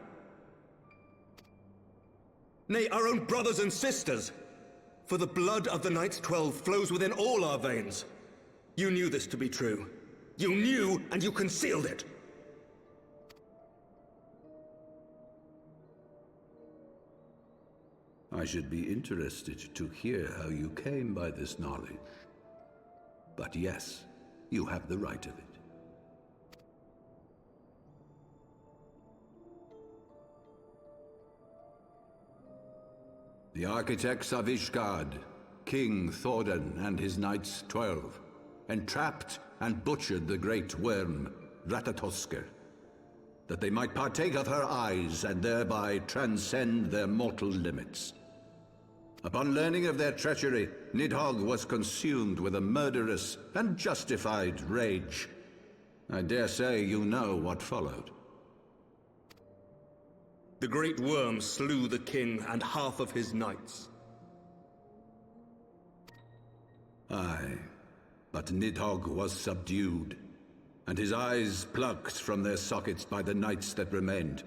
S5: Nay, our own brothers and sisters. For the blood of the Knights 12 flows within all our veins. You knew this to be true. You knew, and you concealed it.
S2: I should be interested to hear how you came by this knowledge. But yes, you have the right of it. The architects of Ishgard, King Thordan and his Knights 12, entrapped and butchered the great worm, Ratatoskr, that they might partake of her eyes and thereby transcend their mortal limits. Upon learning of their treachery, Nidhogg was consumed with a murderous and justified rage. I dare say you know what followed.
S5: The great worm slew the king and half of his knights.
S2: Aye, but Nidhogg was subdued, and his eyes plucked from their sockets by the knights that remained.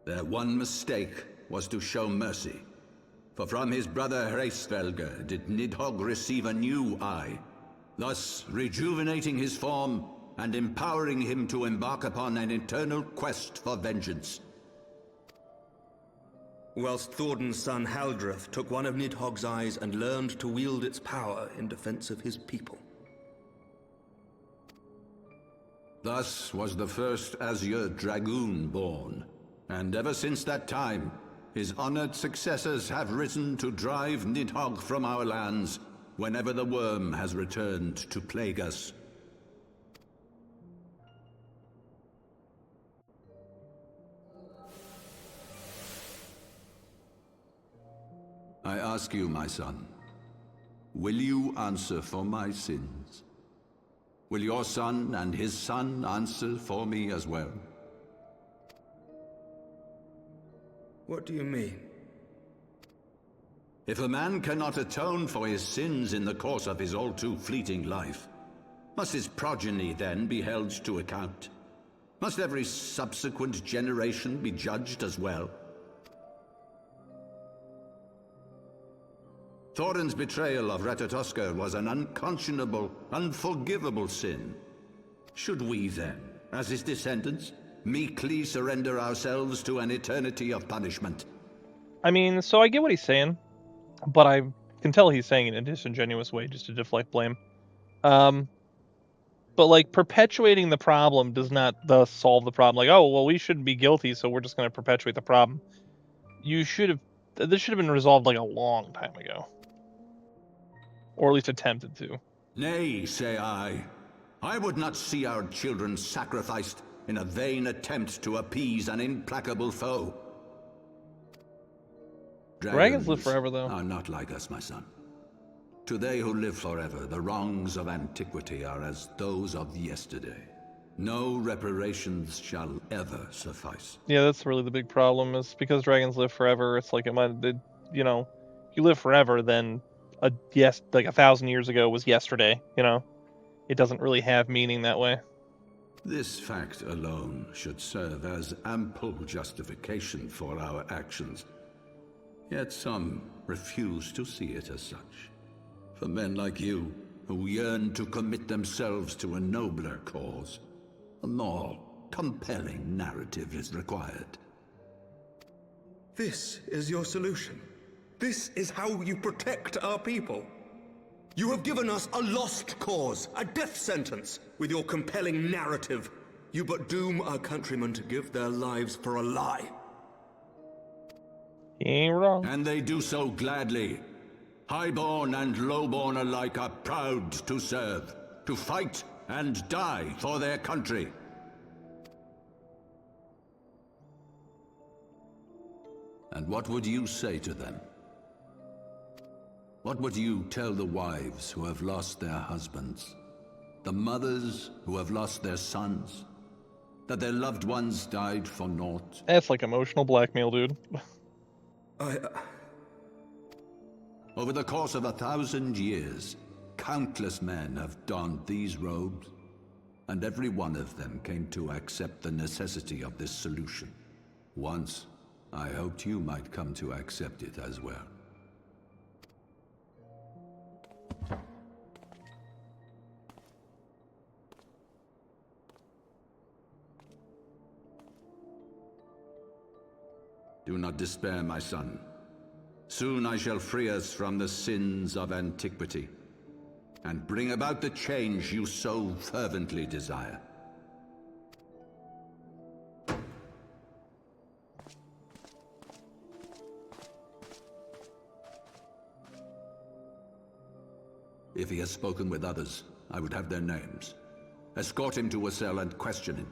S2: Their one mistake was to show mercy, for from his brother Hreysvelgr did Nidhogg receive a new eye, thus rejuvenating his form and empowering him to embark upon an eternal quest for vengeance.
S5: Whilst Thordan's son Haldreth took one of Nidhogg's eyes and learned to wield its power in defense of his people.
S2: Thus was the first Azure Dragoon born, and ever since that time, his honored successors have risen to drive Nidhogg from our lands whenever the worm has returned to plague us. I ask you, my son, will you answer for my sins? Will your son and his son answer for me as well?
S5: What do you mean?
S2: If a man cannot atone for his sins in the course of his all too fleeting life, must his progeny then be held to account? Must every subsequent generation be judged as well? Thorin's betrayal of Ratatoskr was an unconscionable, unforgivable sin. Should we then, as his descendants, meekly surrender ourselves to an eternity of punishment?
S1: I mean, so I get what he's saying, but I can tell he's saying it in a disingenuous way just to deflect blame. But like perpetuating the problem does not thus solve the problem. Like, oh, well, we shouldn't be guilty, so we're just going to perpetuate the problem. This should have been resolved like a long time ago. Or at least attempted to.
S2: Nay, say I. I would not see our children sacrificed in a vain attempt to appease an implacable foe.
S1: Dragons live forever, though.
S2: Are not like us, my son. To they who live forever, the wrongs of antiquity are as those of yesterday. No reparations shall ever suffice.
S1: Yeah, that's really the big problem, is because dragons live forever, it's like, you live forever, then like 1,000 years ago was yesterday, It doesn't really have meaning that way.
S2: This fact alone should serve as ample justification for our actions. Yet some refuse to see it as such. For men like you, who yearn to commit themselves to a nobler cause, a more compelling narrative is required.
S5: This is your solution. This is how you protect our people. You have given us a lost cause, a death sentence. With your compelling narrative, you but doom our countrymen to give their lives for a lie.
S1: He ain't wrong.
S2: And they do so gladly. Highborn and lowborn alike are proud to serve, to fight and die for their country. And what would you say to them? What would you tell the wives who have lost their husbands? The mothers who have lost their sons? That their loved ones died for naught?
S1: That's like emotional blackmail, dude.
S2: Over the course of 1,000 years, countless men have donned these robes, and every one of them came to accept the necessity of this solution. Once, I hoped you might come to accept it as well. Do not despair, my son. Soon I shall free us from the sins of antiquity, and bring about the change you so fervently desire. If he has spoken with others, I would have their names. Escort him to a cell and question him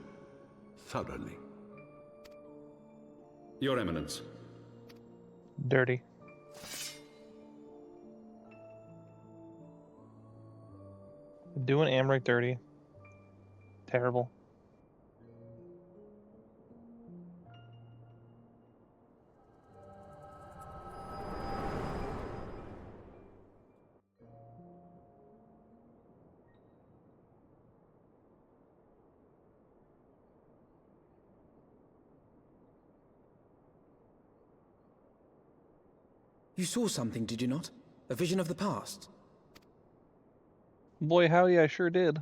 S2: thoroughly.
S5: Your Eminence.
S1: Dirty. Doing Amric dirty. Terrible.
S4: You saw something, did you not? A vision of the past?
S1: Boy, howdy, I sure did.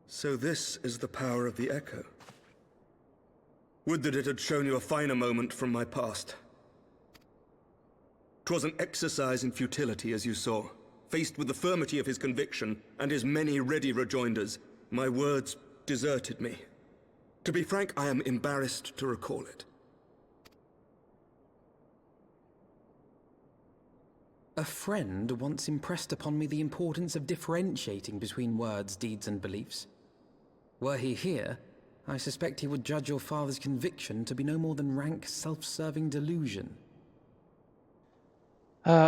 S5: So this is the power of the Echo. Would that it had shown you a finer moment from my past. 'Twas an exercise in futility, as you saw. Faced with the firmity of his conviction and his many ready rejoinders, my words deserted me. To be frank, I am embarrassed to recall it.
S4: A friend once impressed upon me the importance of differentiating between words, deeds, and beliefs. Were he here, I suspect he would judge your father's conviction to be no more than rank, self-serving delusion.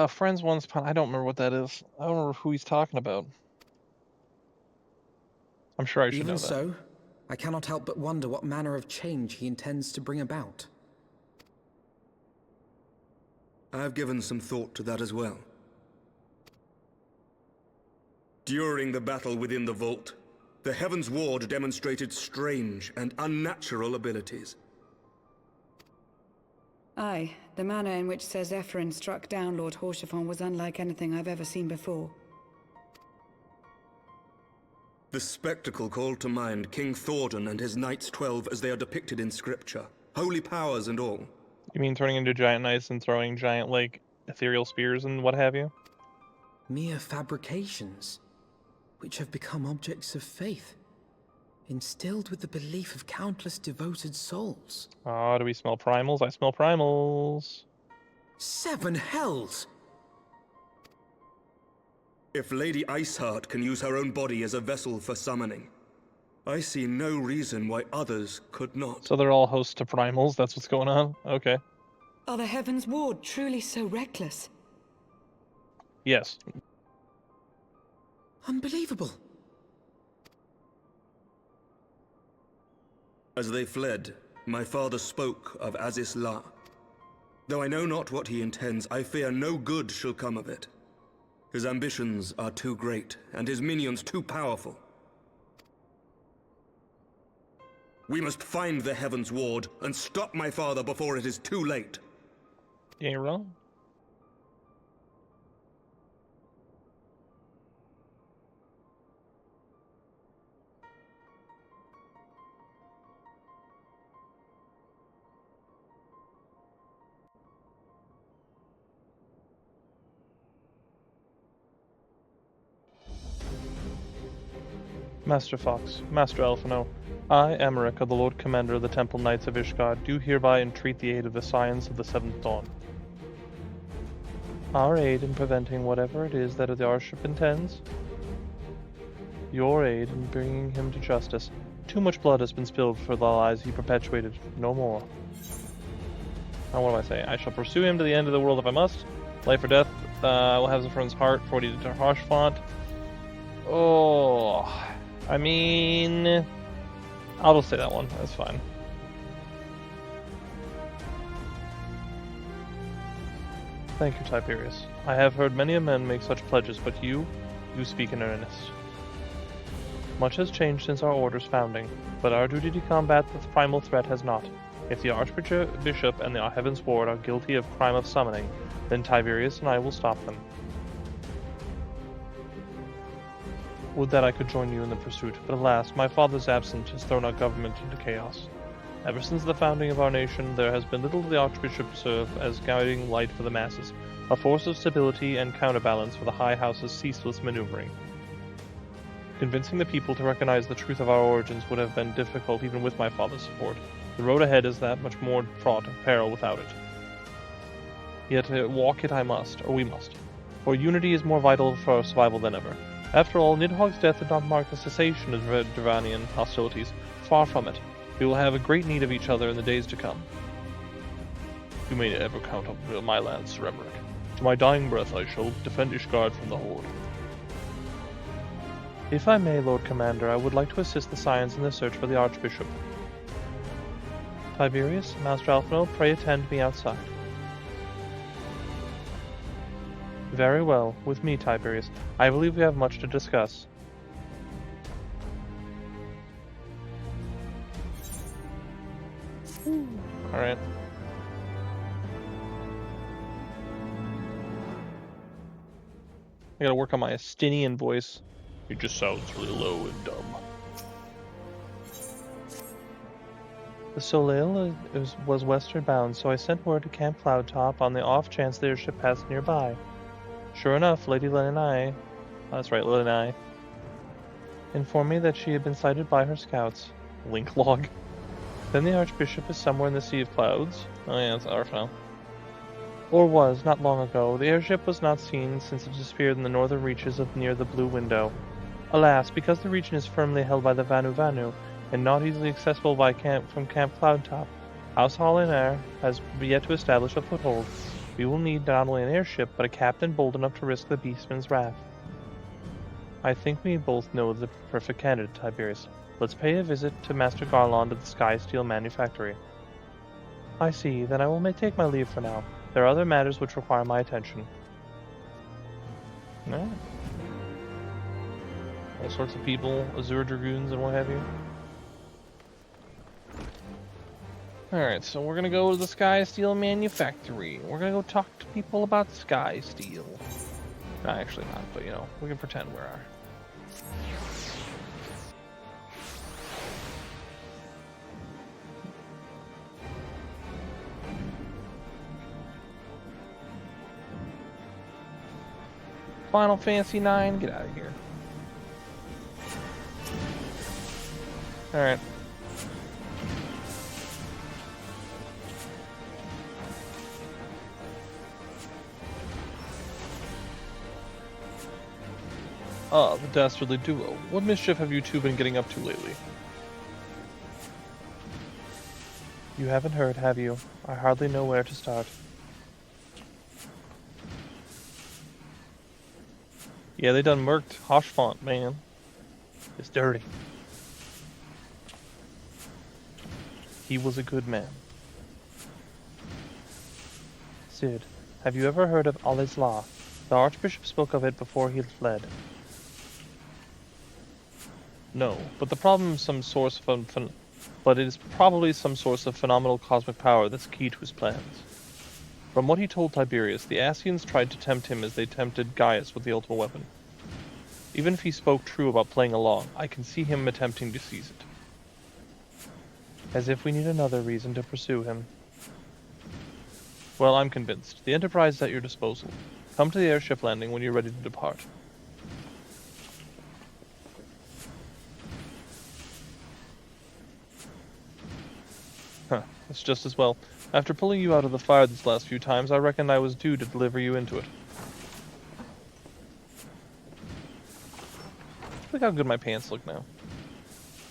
S1: Friends once upon... I don't remember what that is. I don't remember who he's talking about. I'm sure I should know
S4: Even
S1: that.
S4: so, I cannot help but wonder what manner of change he intends to bring about.
S5: I've given some thought to that as well. During the battle within the vault, the Heaven's Ward demonstrated strange and unnatural abilities.
S8: Aye, the manner in which Sir Zephyrin struck down Lord Haurchefant was unlike anything I've ever seen before.
S5: The spectacle called to mind King Thornton and his Knights 12 as they are depicted in scripture, holy powers and all.
S1: You mean turning into giant knights and throwing giant, like, ethereal spears and what have you?
S4: Mere fabrications, which have become objects of faith, instilled with the belief of countless devoted souls.
S1: Oh, do we smell primals? I smell primals.
S4: 7 hells!
S5: If Lady Iceheart can use her own body as a vessel for summoning, I see no reason why others could not.
S1: So they're all hosts to primals, that's what's going on? Okay.
S8: Are the Heaven's Ward truly so reckless?
S1: Yes.
S4: Unbelievable.
S5: As they fled, my father spoke of Aziz La. Though I know not what he intends, I fear no good shall come of it. His ambitions are too great, and his minions too powerful. We must find the Heaven's Ward and stop my father before it is too late.
S1: You ain't wrong. Master Fox, Master Elfino, I, Emmerich, of the Lord Commander of the Temple Knights of Ishgard, do hereby entreat the aid of the Scions of the Seventh Dawn. Our aid in preventing whatever it is that the Archbishop intends. Your aid in bringing him to justice. Too much blood has been spilled for the lies he perpetuated. No more. Now what do I say? I shall pursue him to the end of the world if I must. Life or death. I will have him for his heart, for he did to Haurchefant. Oh... I mean... I'll just say that one. That's fine. Thank you, Tiberius. I have heard many a man make such pledges, but you speak in earnest. Much has changed since our order's founding, but our duty to combat the primal threat has not. If the Archbishop and the Heaven's Ward are guilty of crime of summoning, then Tiberius and I will stop them. Would that I could join you in the pursuit, but alas, my father's absence has thrown our government into chaos. Ever since the founding of our nation, there has been little the Archbishop serve as guiding light for the masses, a force of stability and counterbalance for the High House's ceaseless maneuvering. Convincing the people to recognize the truth of our origins would have been difficult even with my father's support. The road ahead is that much more fraught of peril without it. Yet walk it I must, or we must, for unity is more vital for our survival than ever. After all, Nidhogg's death did not mark the cessation of Dravanian hostilities. Far from it. We will have a great need of each other in the days to come. You may ever count on my lance, Sir Emmerich. To my dying breath I shall defend Ishgard from the Horde. If I may, Lord Commander, I would like to assist the Scions in their search for the Archbishop. Tiberius, Master Elfino, pray attend me outside. Very well, with me, Tiberius. I believe we have much to discuss. Alright. I gotta work on my Estinian voice. It just sounds really low and dumb. The Soleil was westward bound, so I sent word to Camp Cloudtop on the off chance their ship passed nearby. Sure enough, Lady Lenai, that's right, Lenai, informed me that she had been sighted by her scouts. Link log. Then the Archbishop is somewhere in the Sea of Clouds. Oh yeah, that's Arfel. Or was, not long ago. The airship was not seen since it disappeared in the northern reaches of near the Blue Window. Alas, because the region is firmly held by the Vanu Vanu, and not easily accessible from Camp Cloudtop. House Hall in Air has yet to establish a foothold. We will need not only an airship, but a captain bold enough to risk the beastman's wrath. I think we both know the perfect candidate, Tiberius. Let's pay a visit to Master Garland at the Sky Steel Manufactory. I see, then I will take my leave for now. There are other matters which require my attention. Alright. All sorts of people, Azure Dragoons and what have you. Alright, so we're gonna go to the Sky Steel Manufactory. We're gonna go talk to people about Sky Steel. No, actually not, but you know, we can pretend we are. Final Fantasy 9, get out of here. Alright. Ah, the dastardly duo. What mischief have you two been getting up to lately? You haven't heard, have you? I hardly know where to start. Yeah, they done murked Hoshfont, man. It's dirty. He was a good man. Sid, have you ever heard of Allah's Law? The Archbishop spoke of it before he fled. No, but it is probably some source of phenomenal cosmic power that's key to his plans. From what he told Tiberius, the Ascians tried to tempt him as they tempted Gaius with the ultimate weapon. Even if he spoke true about playing along, I can see him attempting to seize it. As if we need another reason to pursue him. Well, I'm convinced. The Enterprise is at your disposal. Come to the airship landing when you're ready to depart. Huh, that's just as well. After pulling you out of the fire these last few times, I reckon I was due to deliver you into it. Look how good my pants look now.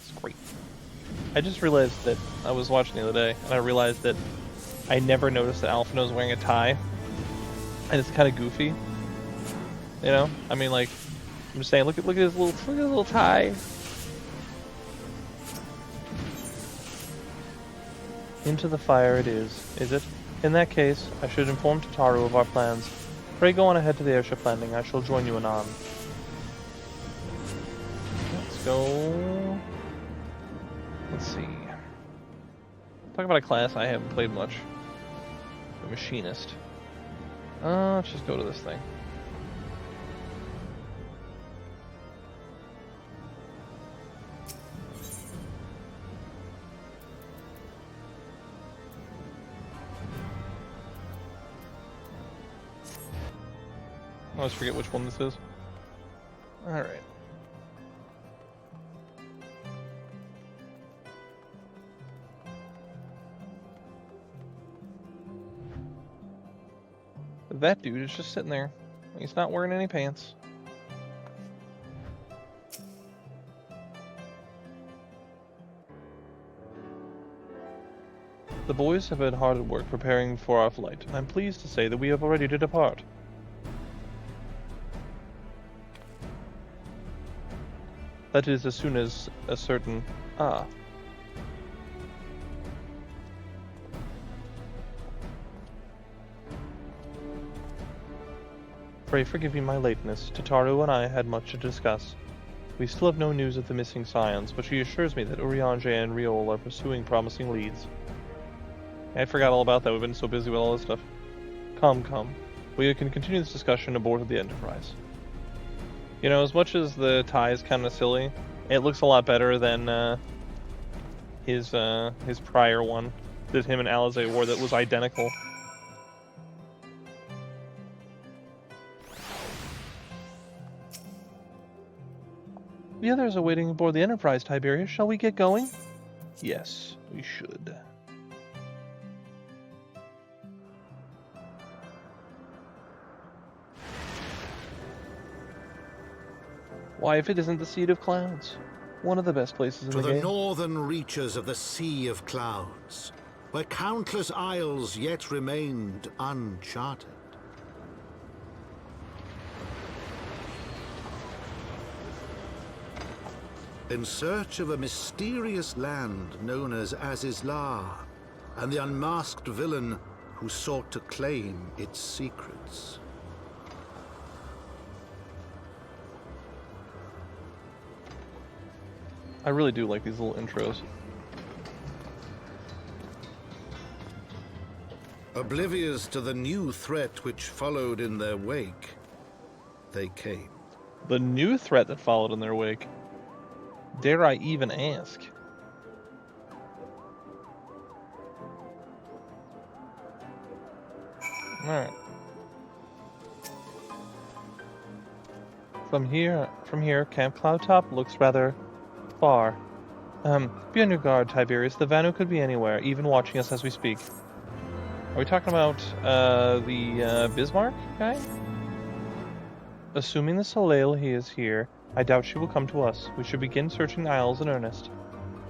S1: It's great. I just realized that I was watching the other day, and I realized that I never noticed that Alphino was wearing a tie. And it's kind of goofy. You know? I mean, like, I'm just saying, look at his little tie. Into the fire it is it? In that case, I should inform Tataru of our plans. Pray go on ahead to the airship landing. I shall join you anon. Let's go. Let's see. Talk about a class I haven't played much. The Machinist. Let's just go to this thing. I always forget which one this is. Alright. That dude is just sitting there. He's not wearing any pants. The boys have been hard at work preparing for our flight. I'm pleased to say that we have already to depart. That is, as soon as a certain... Pray forgive me my lateness. Tataru and I had much to discuss. We still have no news of the missing scions, but she assures me that Eorzea and Riol are pursuing promising leads. I forgot all about that. We've been so busy with all this stuff. Come. We can continue this discussion aboard of the Enterprise. You know, as much as the tie is kind of silly, it looks a lot better than his prior one that him and Alize wore that was identical. The others are waiting aboard the Enterprise, Tiberius. Shall we get going? Yes, we should. Why, if it isn't the Seed of Clouds? One of the best places in
S2: To
S1: the
S2: the
S1: game.
S2: northern reaches of the Sea of Clouds, where countless isles yet remained uncharted. In search of a mysterious land known as Azizlar, and the unmasked villain who sought to claim its secrets.
S1: I really do like these little intros.
S2: Oblivious to the new threat which followed in their wake, they came.
S1: The new threat that followed in their wake. Dare I even ask? Alright. From here, Camp Cloudtop looks rather far. Be on your guard, Tiberius. The Vanu could be anywhere, even watching us as we speak. Are we talking about, the Bismarck guy? Assuming the Soleil he is here, I doubt she will come to us. We should begin searching the Isles in earnest.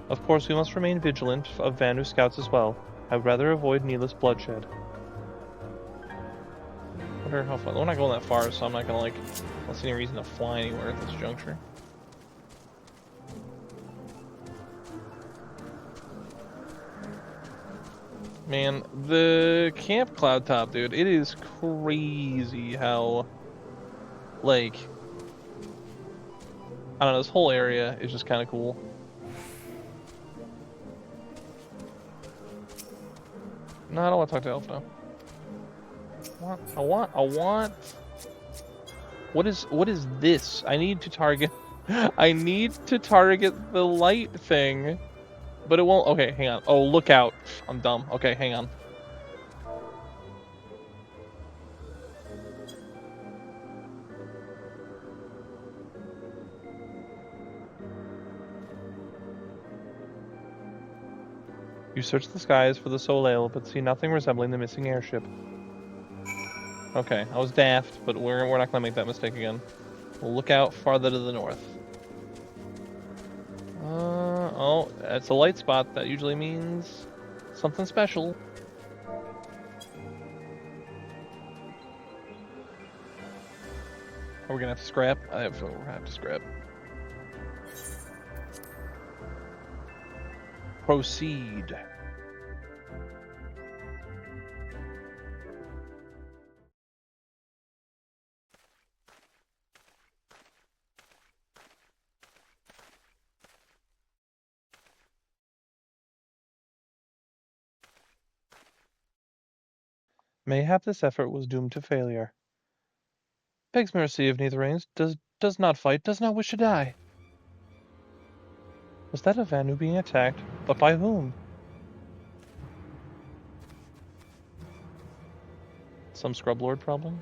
S1: Of course, we must remain vigilant of Vanu scouts as well. I would rather avoid needless bloodshed. I wonder how far. We're not going that far, so I'm not gonna, I don't see any reason to fly anywhere at this juncture. Man, the Camp Cloudtop, dude, it is crazy how, I don't know, this whole area is just kind of cool. No, I don't want to talk to Elf now. I want... What is this? I need to target... I need to target the light thing. But it won't... Okay, hang on. Oh, look out. I'm dumb. Okay, hang on. You search the skies for the Soleil, but see nothing resembling the missing airship. Okay, I was daft, but we're not gonna make that mistake again. We'll look out farther to the north. Oh, that's a light spot. That usually means something special. Are we gonna have to scrap? I have a feeling we're gonna have to scrap. Proceed. Mayhap this effort was doomed to failure. Begs mercy of neither reigns, does not fight, does not wish to die. Was that a Vanu being attacked? But by whom? Some scrub lord problem?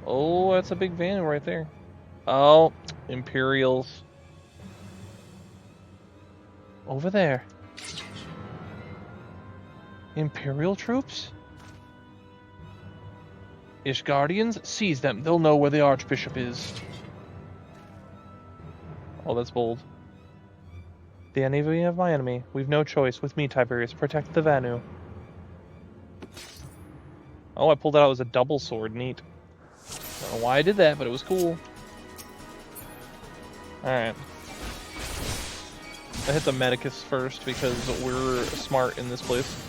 S1: Oh, that's a big Vanu right there. Oh, Imperials. Over there. Imperial troops? Ishgardians, seize them. They'll know where the Archbishop is. Oh, that's bold. The enemy of my enemy. We've no choice. With me, Tiberius. Protect the Vanu. Oh, I pulled it out as a double sword. Neat. I don't know why I did that, but it was cool. Alright. I hit the Medicus first because we're smart in this place.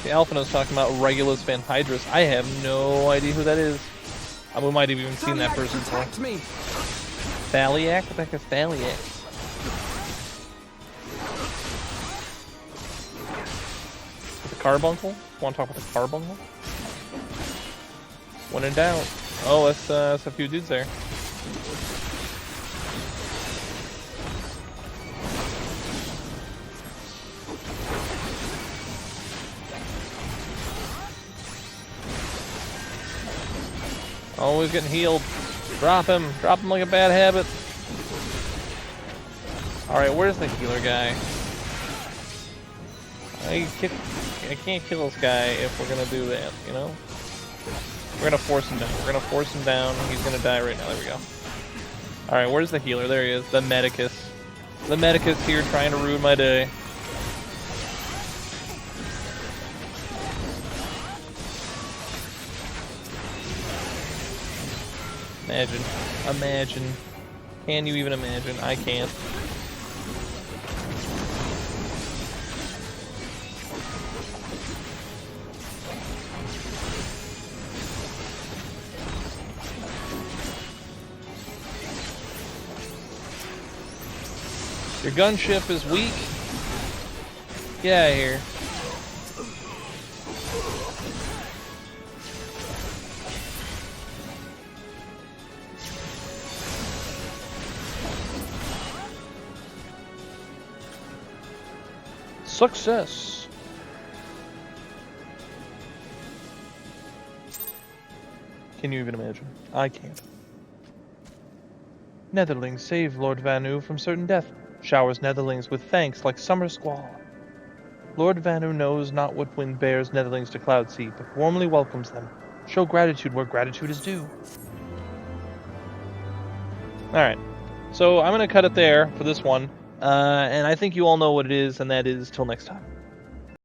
S1: The Alphina's talking about Regulus Van Hydrus. I have no idea who that is. We might have even seen that person before. Thaliac? What the heck is Thaliac? The Carbuncle? Want to talk about the Carbuncle? When in doubt. Oh, that's a few dudes there. Always getting healed. Drop him like a bad habit. Alright, where's the healer guy? I can't kill this guy if we're gonna do that, you know? We're gonna force him down. We're gonna force him down. He's gonna die right now. There we go. Alright, where's the healer? There he is. The Medicus. The Medicus here trying to ruin my day. Imagine. Imagine. Can you even imagine? I can't. Your gunship is weak. Get out of here. Success. Can you even imagine? I can't. Netherlings save Lord Vanu from certain death. Showers Netherlings with thanks like summer squall. Lord Vanu knows not what wind bears Netherlings to Cloudsea, but warmly welcomes them. Show gratitude where gratitude is due. Alright, so I'm going to cut it there for this one, and I think you all know what it is, and that is till next time.